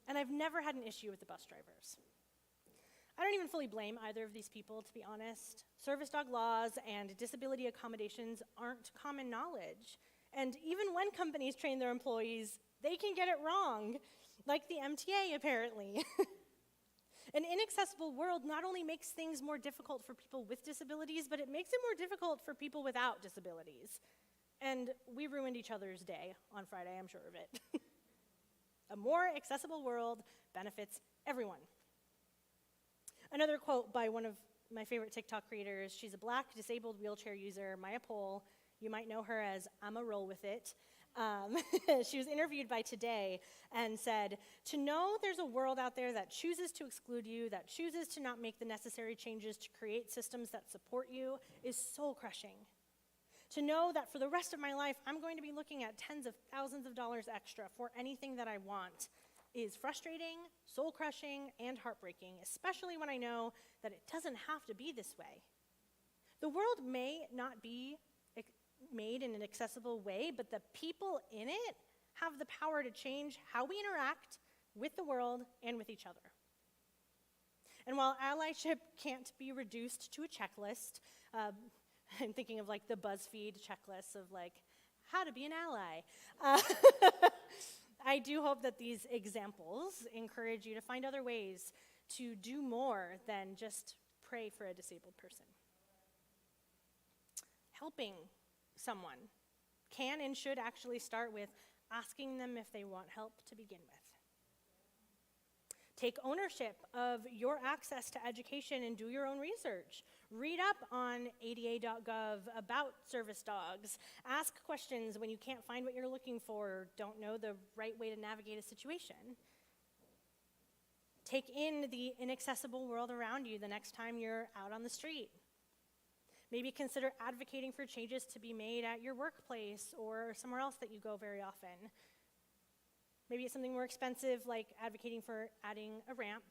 C: And I've never had an issue with the bus drivers. I don't even fully blame either of these people, to be honest. Service dog laws and disability accommodations aren't common knowledge. And even when companies train their employees, they can get it wrong, like the MTA apparently. An inaccessible world not only makes things more difficult for people with disabilities, but it makes it more difficult for people without disabilities. And we ruined each other's day on Friday, I'm sure of it. A more accessible world benefits everyone. Another quote by one of my favorite TikTok creators, she's a Black disabled wheelchair user, Maya Pohl. You might know her as I'ma Roll With It. She was interviewed by Today and said, "To know there's a world out there that chooses to exclude you, that chooses to not make the necessary changes to create systems that support you is soul-crushing. To know that for the rest of my life, I'm going to be looking at tens of thousands of dollars extra for anything that I want is frustrating, soul-crushing, and heartbreaking, especially when I know that it doesn't have to be this way. The world may not be made in an accessible way, but the people in it have the power to change how we interact with the world and with each other. And while allyship can't be reduced to a checklist, I'm thinking of like the BuzzFeed checklist of like how to be an ally. I do hope that these examples encourage you to find other ways to do more than just pray for a disabled person. Helping someone can and should actually start with asking them if they want help to begin with. Take ownership of your access to education and do your own research. Read up on ada.gov about service dogs. Ask questions when you can't find what you're looking for or don't know the right way to navigate a situation. Take in the inaccessible world around you the next time you're out on the street. Maybe consider advocating for changes to be made at your workplace or somewhere else that you go very often. Maybe it's something more expensive, like advocating for adding a ramp.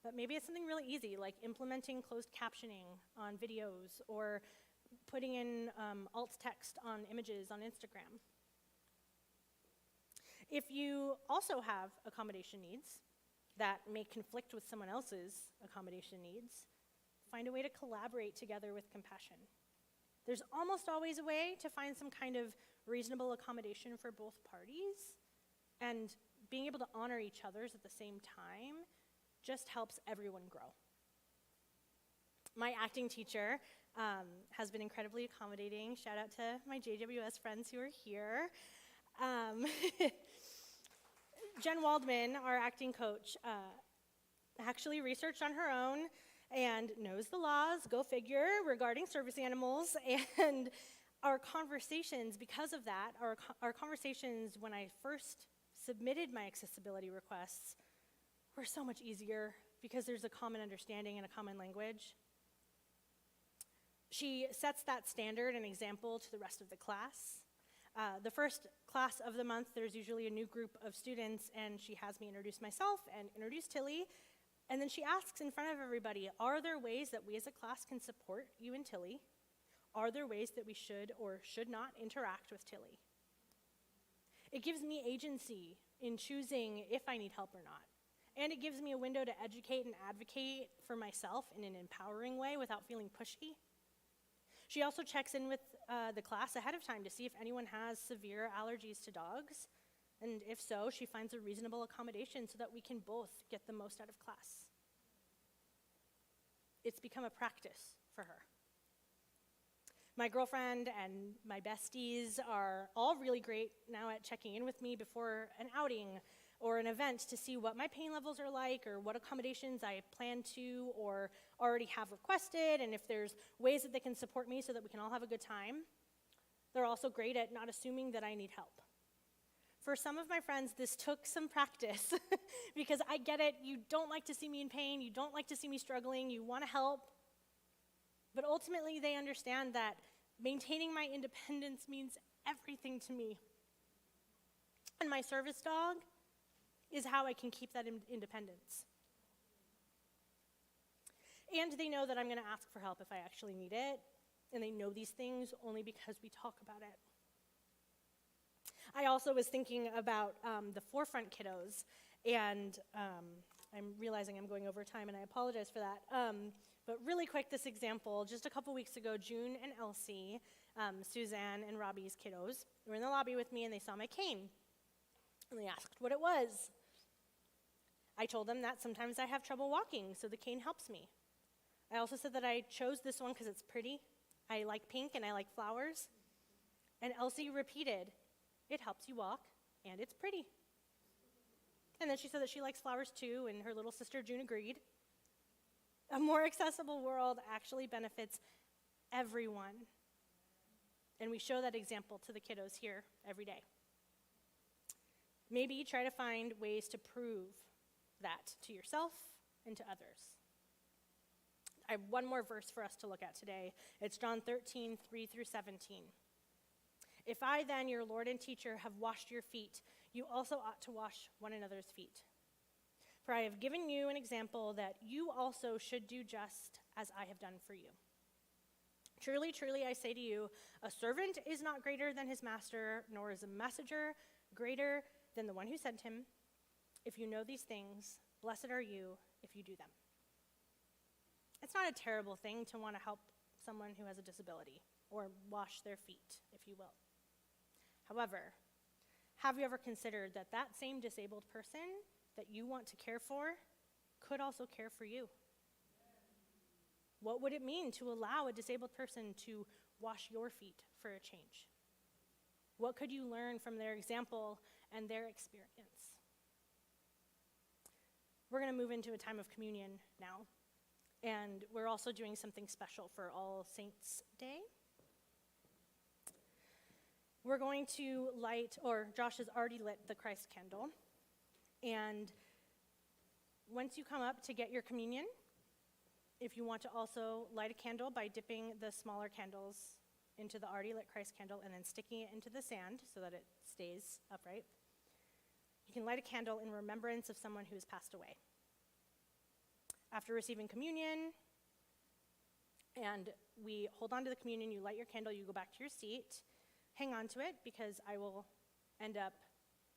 C: But maybe it's something really easy, like implementing closed captioning on videos or putting in alt text on images on Instagram. If you also have accommodation needs that may conflict with someone else's accommodation needs, find a way to collaborate together with compassion. There's almost always a way to find some kind of reasonable accommodation for both parties, and being able to honor each other's at the same time just helps everyone grow. My acting teacher has been incredibly accommodating. Shout out to my JWS friends who are here. Jen Waldman, our acting coach, actually researched on her own and knows the laws, go figure, regarding service animals. And our conversations, because of that, our conversations when I first submitted my accessibility requests were so much easier because there's a common understanding and a common language. She sets that standard and example to the rest of the class. The first class of the month, there's usually a new group of students, and she has me introduce myself and introduce Tilly. And then she asks in front of everybody, are there ways that we as a class can support you and Tilly? Are there ways that we should or should not interact with Tilly? It gives me agency in choosing if I need help or not. And it gives me a window to educate and advocate for myself in an empowering way without feeling pushy. She also checks in with the class ahead of time to see if anyone has severe allergies to dogs. And if so, she finds a reasonable accommodation so that we can both get the most out of class. It's become a practice for her. My girlfriend and my besties are all really great now at checking in with me before an outing or an event to see what my pain levels are like or what accommodations I plan to or already have requested, and if there's ways that they can support me so that we can all have a good time. They're also great at not assuming that I need help. For some of my friends, this took some practice because I get it, you don't like to see me in pain, you don't like to see me struggling, you want to help. But ultimately, they understand that maintaining my independence means everything to me. And my service dog is how I can keep that independence. And they know that I'm going to ask for help if I actually need it. And they know these things only because we talk about it. I also was thinking about the Forefront kiddos, and I'm realizing I'm going over time, and I apologize for that. But really quick, this example, just a couple weeks ago, June and Elsie, Suzanne and Robbie's kiddos, were in the lobby with me, and they saw my cane. And they asked what it was. I told them that sometimes I have trouble walking, so the cane helps me. I also said that I chose this one because it's pretty. I like pink and I like flowers. And Elsie repeated, it helps you walk and it's pretty. And then she said that she likes flowers too, and her little sister June agreed. A more accessible world actually benefits everyone. And we show that example to the kiddos here every day. Maybe try to find ways to prove that to yourself and to others. I have one more verse for us to look at today. It's John 13, 3 through 17. If I then, your Lord and teacher, have washed your feet, you also ought to wash one another's feet. For I have given you an example that you also should do just as I have done for you. Truly, truly, I say to you, a servant is not greater than his master, nor is a messenger greater than the one who sent him. If you know these things, blessed are you if you do them. It's not a terrible thing to want to help someone who has a disability, or wash their feet, if you will. However, have you ever considered that that same disabled person that you want to care for could also care for you? What would it mean to allow a disabled person to wash your feet for a change? What could you learn from their example and their experience? We're going to move into a time of communion now, and we're also doing something special for All Saints' Day. We're going to light, or Josh has already lit the Christ candle, and once you come up to get your communion, if you want to also light a candle by dipping the smaller candles into the already lit Christ candle and then sticking it into the sand so that it stays upright, you can light a candle in remembrance of someone who has passed away. After receiving communion, and we hold on to the communion, you light your candle, you go back to your seat, hang on to it because I will end up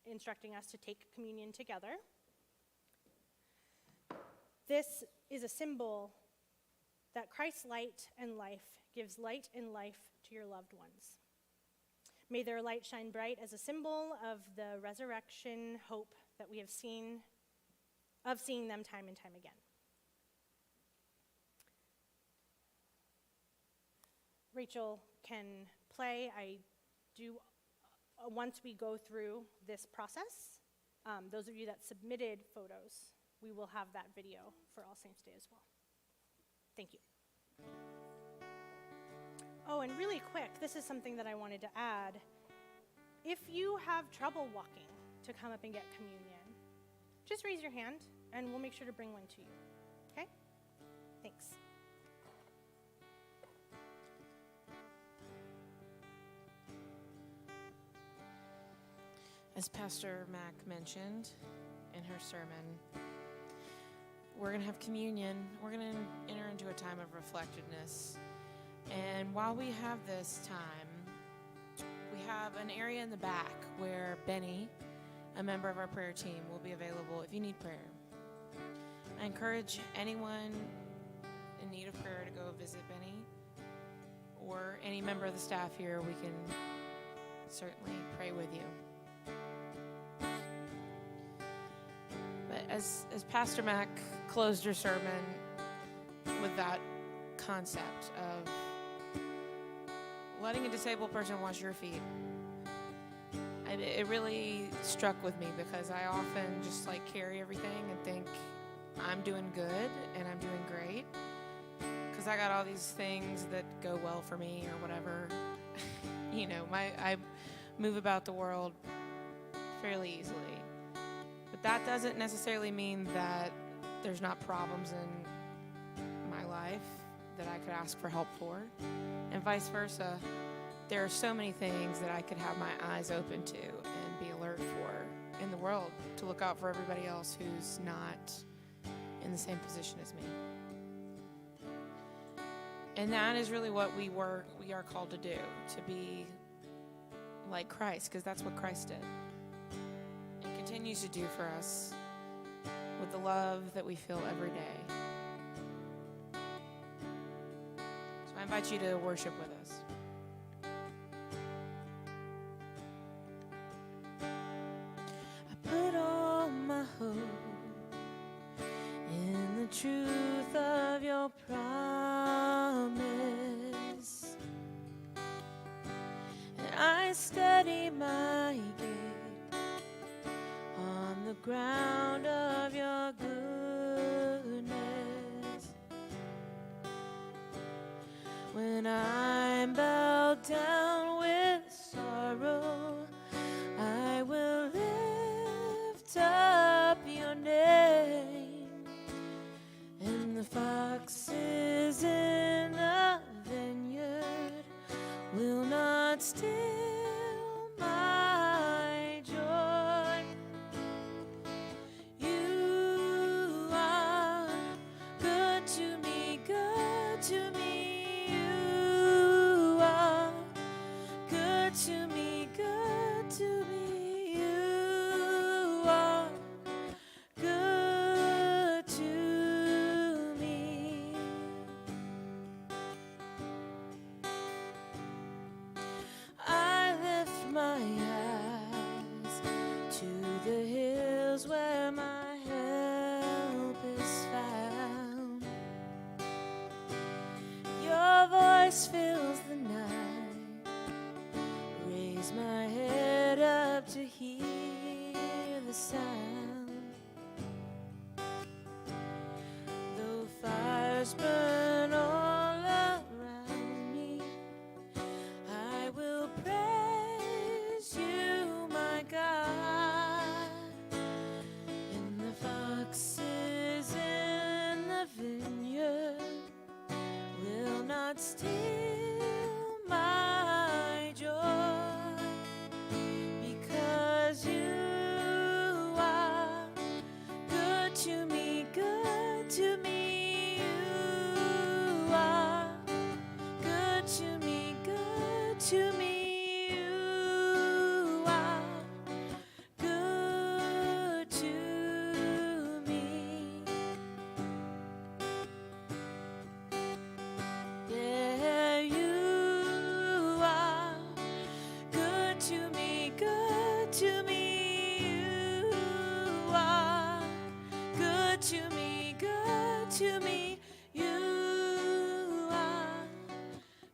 C: instructing us to take communion together. This is a symbol that Christ's light and life gives light and life to your loved ones. May their light shine bright as a symbol of the resurrection hope that we have seen, of seeing them time and time again. Rachel can play. I do, once we go through this process, those of you that submitted photos, we will have that video for All Saints' Day as well. Thank you. Oh, and really quick, this is something that I wanted to add. If you have trouble walking to come up and get communion, just raise your hand and we'll make sure to bring one to you. Okay? Thanks.
A: As Pastor Mac mentioned in her sermon, we're going to have communion. We're going to enter into a time of reflectiveness. And while we have this time, we have an area in the back where Benny, a member of our prayer team, will be available if you need prayer. I encourage anyone in need of prayer to go visit Benny, or any member of the staff here. We can certainly pray with you. But as Pastor Mac closed her sermon with that concept of letting a disabled person wash your feet, it really struck with me because I often just carry everything and think I'm doing good and I'm doing great because I got all these things that go well for me or whatever. I move about the world fairly easily. But that doesn't necessarily mean that there's not problems in my life that I could ask for help for, and vice versa. There are so many things that I could have my eyes open to and be alert for in the world to look out for everybody else who's not in the same position as me. And that is really what we are called to do, to be like Christ, because that's what Christ did and continues to do for us with the love that we feel every day. So I invite you to worship with us. I put all my hope in the truth of your promise, and I steady my gait on the ground of your goodness. When I'm bowed down with sorrow, I will lift up your name, and the foxes in the vineyard will not steal my joy. You are good to me, good to me. You not steal my joy, because you are good to me, good to me. You are good to me, good to me. You are good to me. Yeah, you are good to me, good to me. You are good to me, good to me. You are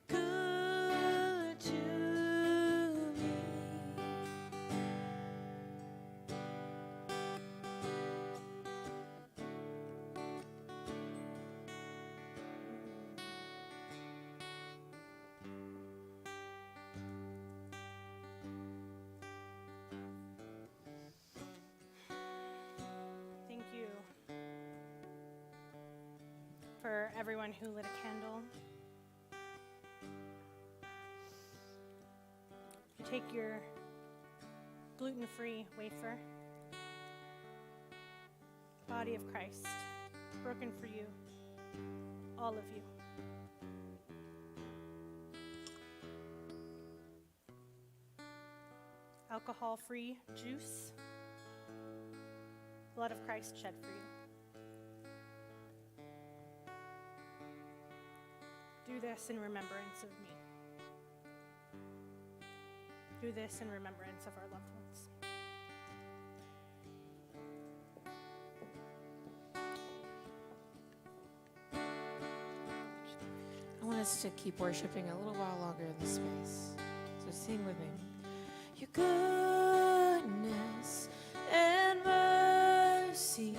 A: good to me.
C: Thank you for everyone who lit a candle. You take your gluten-free wafer, body of Christ, broken for you, all of you. Alcohol-free juice, blood of Christ shed for you. Do this in remembrance of me. Do this in remembrance of our loved ones.
A: I want us to keep worshiping a little while longer in this space. So sing with me. Your goodness and mercy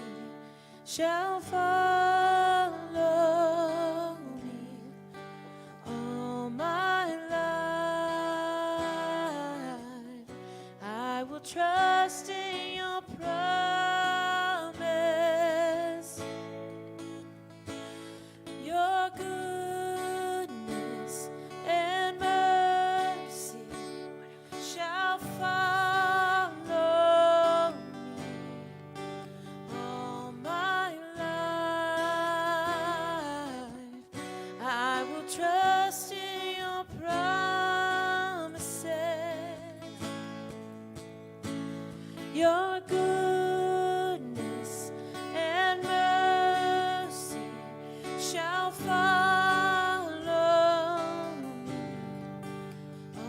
A: shall follow me all my life. I will trust in your promise. Your goodness and mercy shall follow me all my life. I will trust in your promises. Your goodness and mercy shall follow me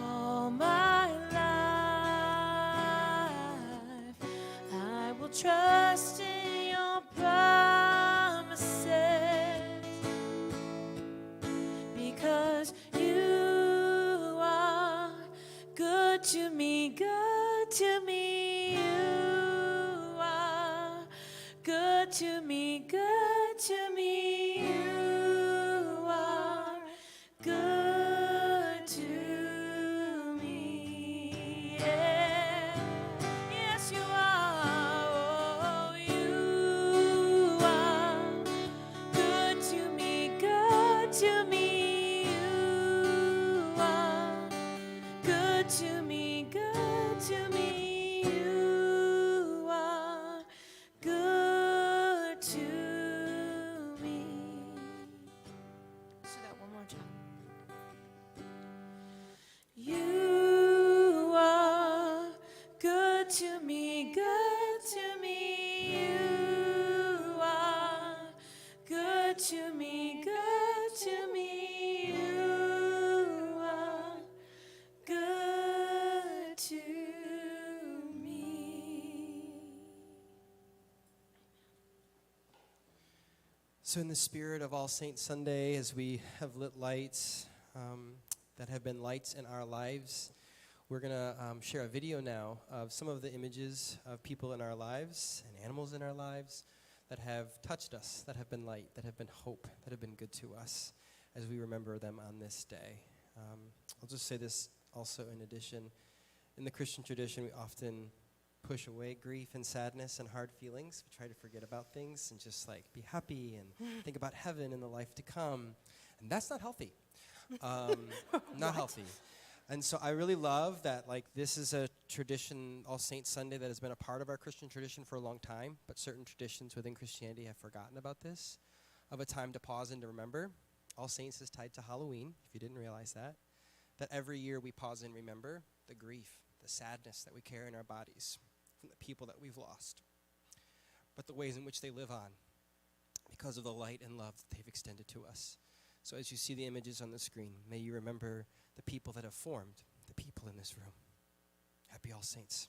A: all my life. I will trust in your promises, because you are good to me, good to me. You are good to me, good to me. You are good to me. Yeah. Yes, you are. Oh, you are good to me, good to me. You are good to me, good to me. You are good to me. Let's do that one more time. You are good to me, good to me. You are good to me, good to me. You are good to me.
G: So, in the spirit of All Saints Sunday, as we have lit lights that have been lights in our lives, we're going to share a video now of some of the images of people in our lives and animals in our lives that have touched us, that have been light, that have been hope, that have been good to us as we remember them on this day. I'll just say this also in addition. In the Christian tradition, we often push away grief and sadness and hard feelings. We try to forget about things and just like be happy and think about heaven and the life to come. And that's not healthy. Not healthy. And so I really love that, like, this is a tradition, All Saints Sunday, that has been a part of our Christian tradition for a long time, but certain traditions within Christianity have forgotten about this, of a time to pause and to remember. All Saints is tied to Halloween, if you didn't realize that every year we pause and remember the grief, the sadness that we carry in our bodies from the people that we've lost, but the ways in which they live on because of the light and love that they've extended to us. So as you see the images on the screen, may you remember the people that have formed the people in this room. Happy All Saints.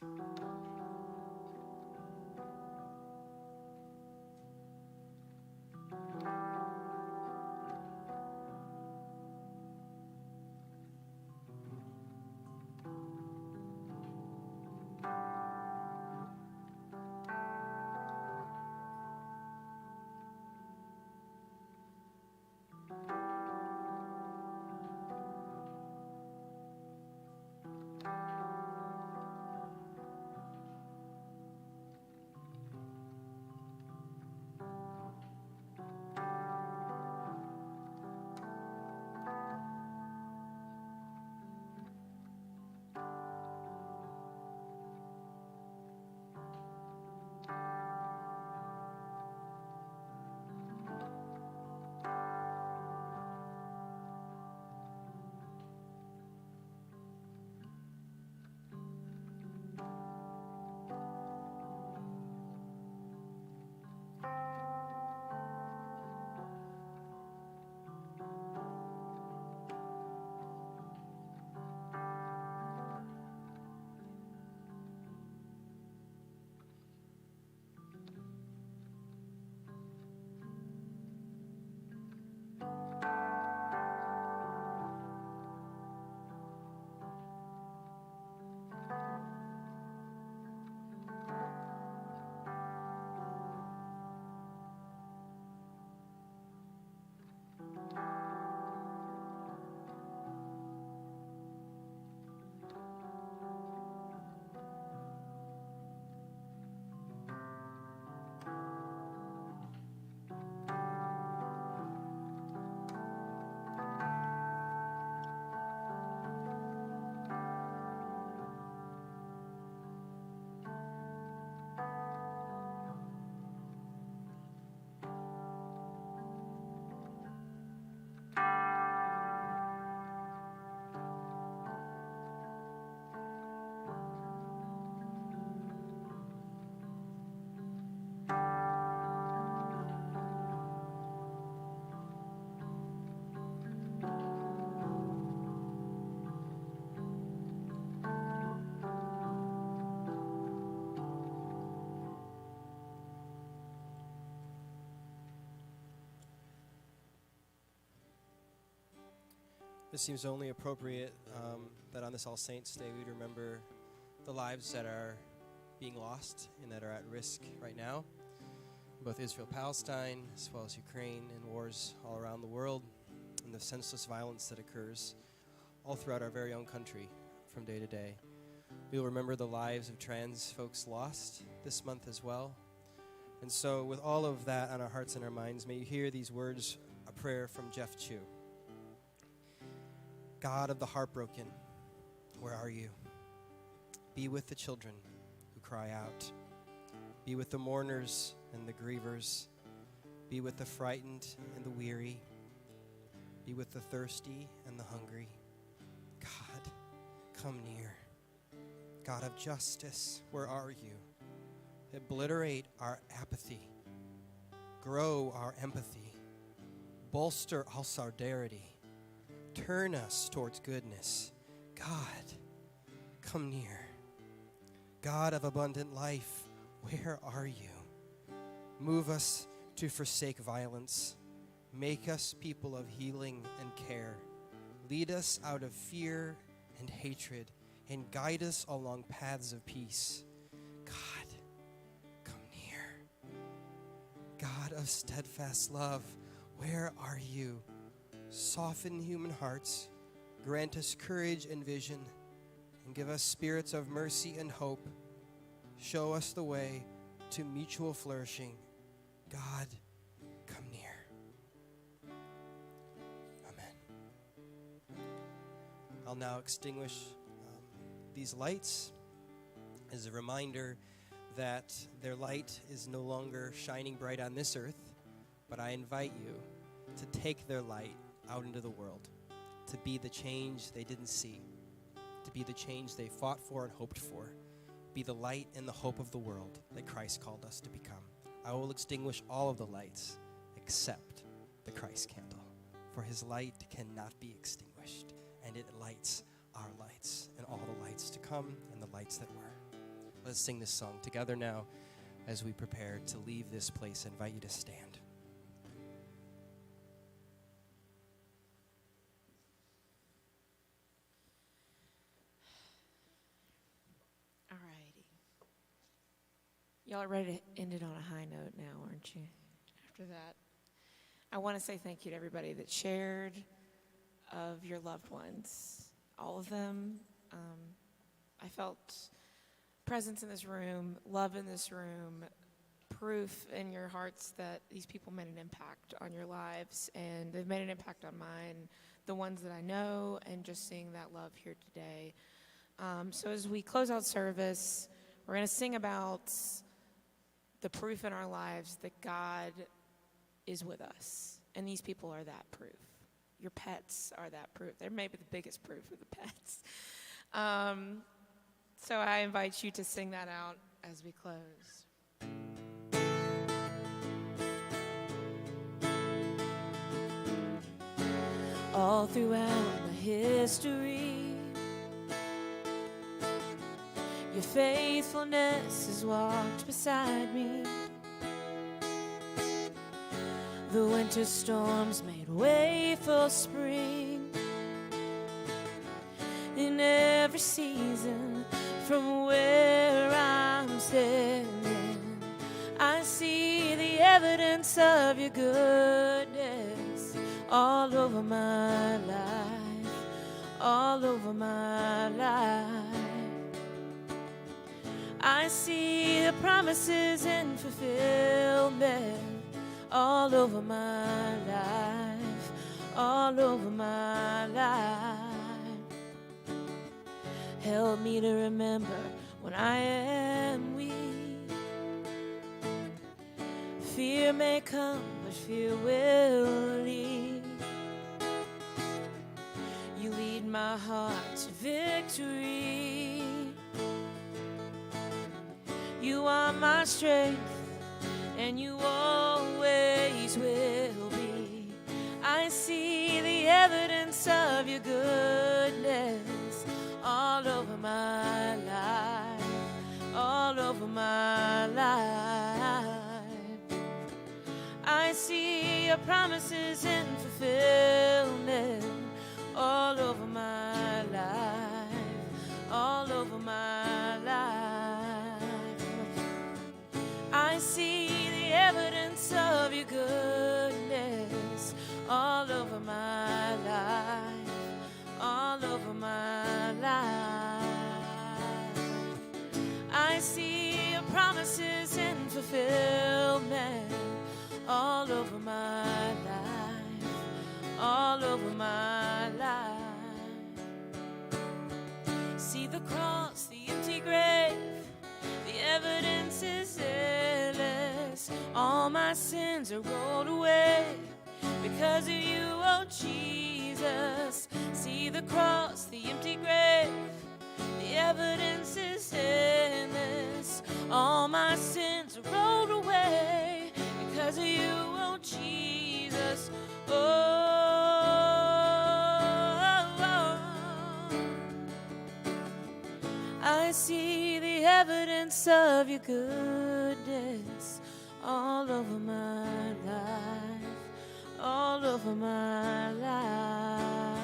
G: It seems only appropriate that on this All Saints Day we'd remember the lives that are being lost and that are at risk right now, both Israel, Palestine, as well as Ukraine, and wars all around the world, and the senseless violence that occurs all throughout our very own country from day to day. We'll remember the lives of trans folks lost this month as well. And so with all of that on our hearts and our minds, may you hear these words, a prayer from Jeff Chu. God of the heartbroken, where are you? Be with the children who cry out. Be with the mourners and the grievers. Be with the frightened and the weary. Be with the thirsty and the hungry. God, come near. God of justice, where are you? Obliterate our apathy. Grow our empathy. Bolster our solidarity. Turn us towards goodness. God, come near. God of abundant life, where are you? Move us to forsake violence. Make us people of healing and care. Lead us out of fear and hatred, and guide us along paths of peace. God, come near. God of steadfast love, where are you? Soften human hearts, grant us courage and vision, and give us spirits of mercy and hope. Show us the way to mutual flourishing. God, come near. I'll now extinguish these lights as a reminder that their light is no longer shining bright on this earth, but I invite you to take their light out into the world, to be the change they didn't see, to be the change they fought for and hoped for, be the light and the hope of the world that Christ called us to become. I will extinguish all of the lights except the Christ candle, for his light cannot be extinguished, and it lights our lights and all the lights to come and the lights that were. Let's sing this song together now as we prepare to leave this place. I invite you to stand.
A: All righty. Y'all are ready to end it on a high note now, aren't you? After that, I want to say thank you to everybody that shared of your loved ones. All of them. I felt presence in this room, love in this room, proof in your hearts that these people made an impact on your lives, and they've made an impact on mine, the ones that I know, and just seeing that love here today. So as we close out service, we're going to sing about the proof in our lives that God is with us, and these people are that proof. Your pets are that proof. They're maybe the biggest proof of the pets. So I invite you to sing that out as we close. All throughout my history, your faithfulness has walked beside me. The winter storms made way for spring. In every season, from where I'm standing, I see the evidence of your goodness all over my life, all over my life. I see the promises in fulfillment all over my life, all over my life. Help me to remember when I am weak. Fear may come, but fear will leave. You lead my heart to victory. You are my strength, and you always will be. I see the evidence of your goodness all over my life, all over my life. I see your promises in fulfillment all over my life, all over my life. I see the evidence of your goodness all over my life, all over my life. I see your promises in fulfillment all over my life, all over my life. See the cross, the empty grave, the evidence is endless. All my sins are rolled away because of you, oh Jesus. See the cross, the empty grave, the evidence is endless. All my sins are rolled away because of you, oh Jesus. I see the evidence of your goodness all over my life, all over my life.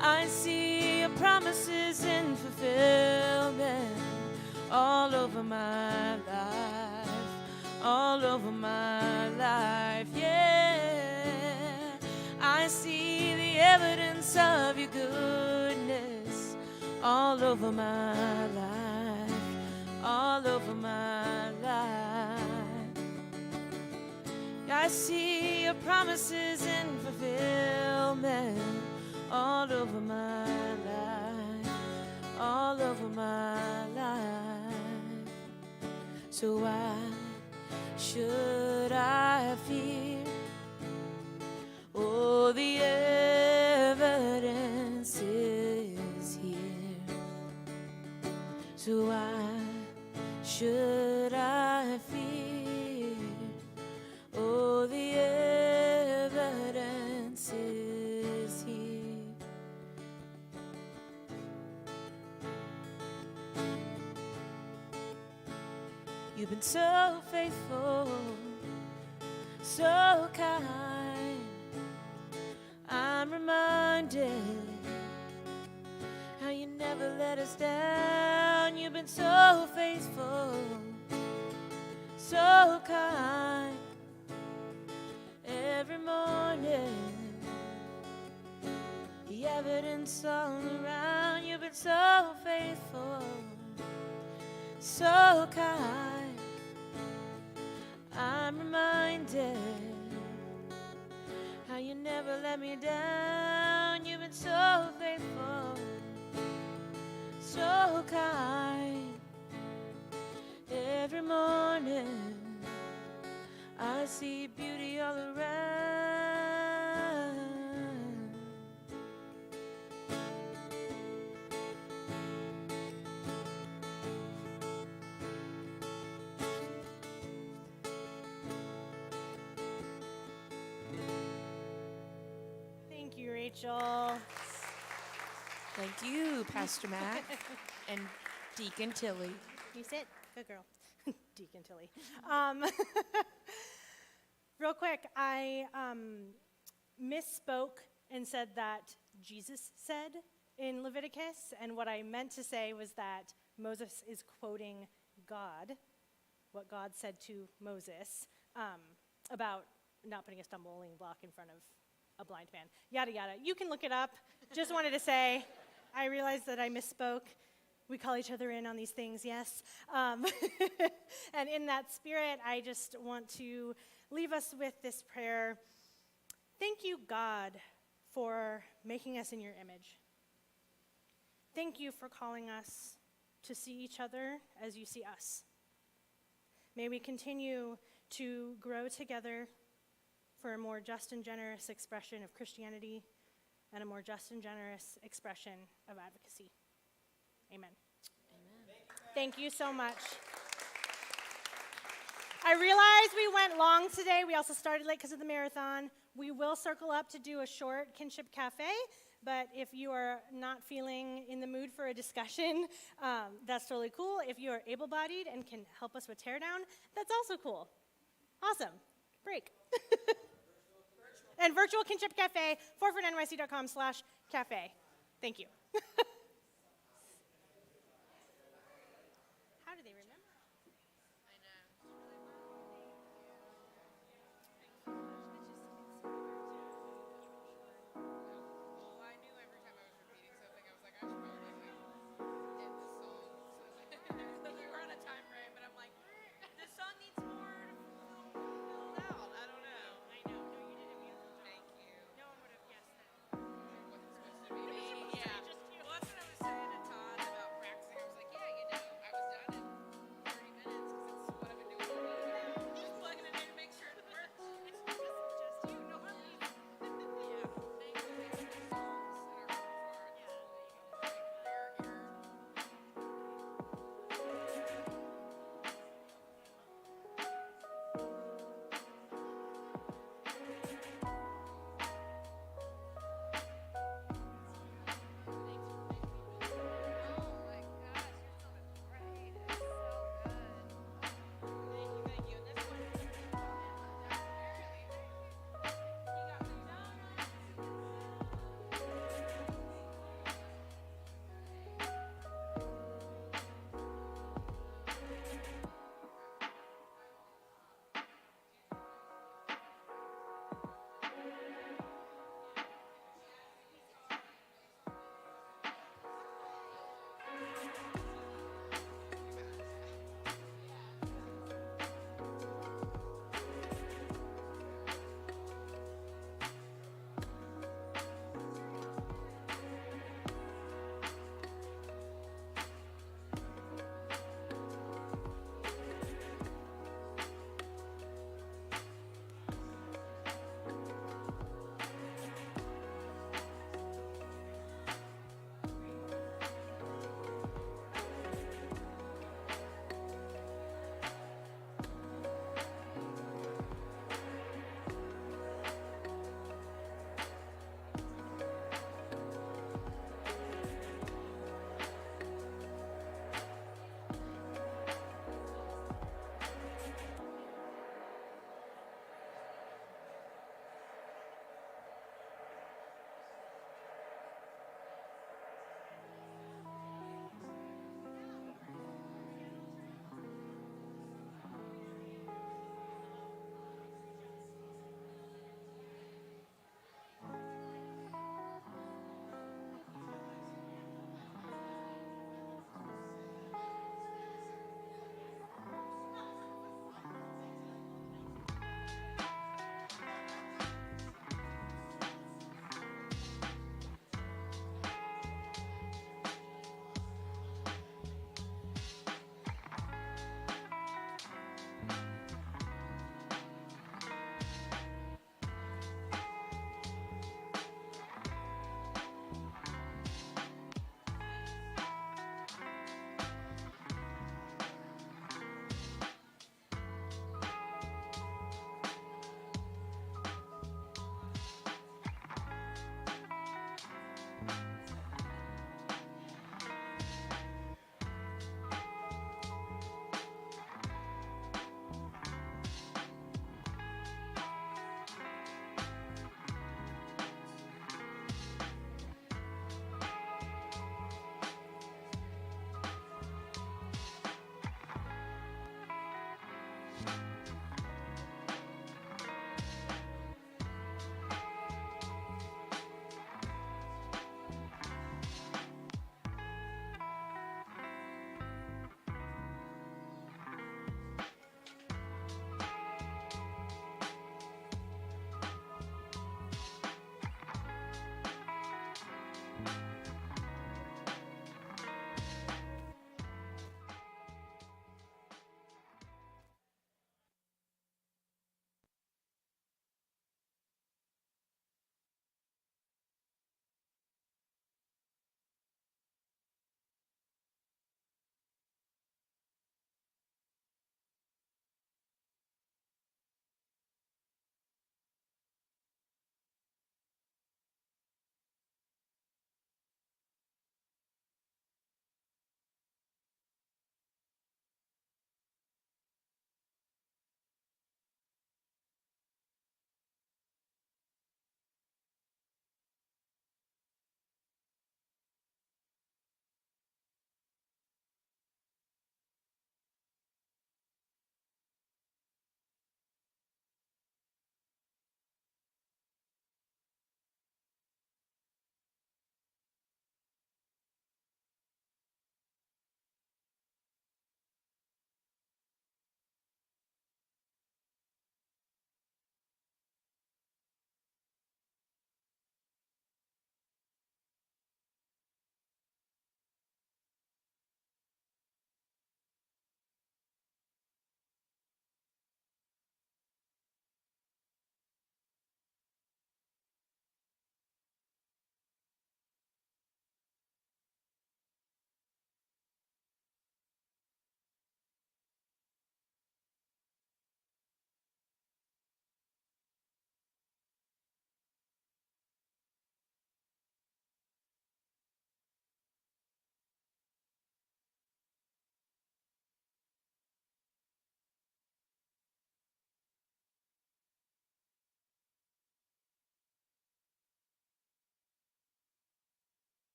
A: I see your promises in fulfillment all over my life, all over my life, yeah. I see the evidence of your goodness all over my life, all over my life. I see your promises in fulfillment all all over my life, all over my life. So why should I fear? Oh, the evidence is here. So why should I fear? Oh, the evidence is here. You've been so faithful, so kind. I'm reminded how you never let us down. You've been so faithful, so kind. Every morning, the evidence all around. You've been so faithful, so kind. I'm reminded how you never let me down. You've been so faithful, so kind. Every morning I see beauty all around.
C: Thank you, Rachel.
A: Thank you, Pastor Matt and Deacon Tilly.
C: You sit. Good girl. Deacon Tilly. Real quick, I misspoke and said that Jesus said in Leviticus, and what I meant to say was that Moses is quoting God, what God said to Moses about not putting a stumbling block in front of a blind man. Yada, yada. You can look it up. Just wanted to say, I realized that I misspoke. We call each other in on these things, yes. And in that spirit, I just want to leave us with this prayer. Thank you, God, for making us in your image. Thank you for calling us to see each other as you see us. May we continue to grow together for a more just and generous expression of Christianity and a more just and generous expression of advocacy. Amen. Thank you so much. I realize we went long today. We also started late because of the marathon. We will circle up to do a short Kinship Cafe, but if you are not feeling in the mood for a discussion, that's totally cool. If you are able-bodied and can help us with teardown, that's also cool. Awesome. Break. And virtual Kinship Cafe, forfordnyc.com/cafe. Thank you.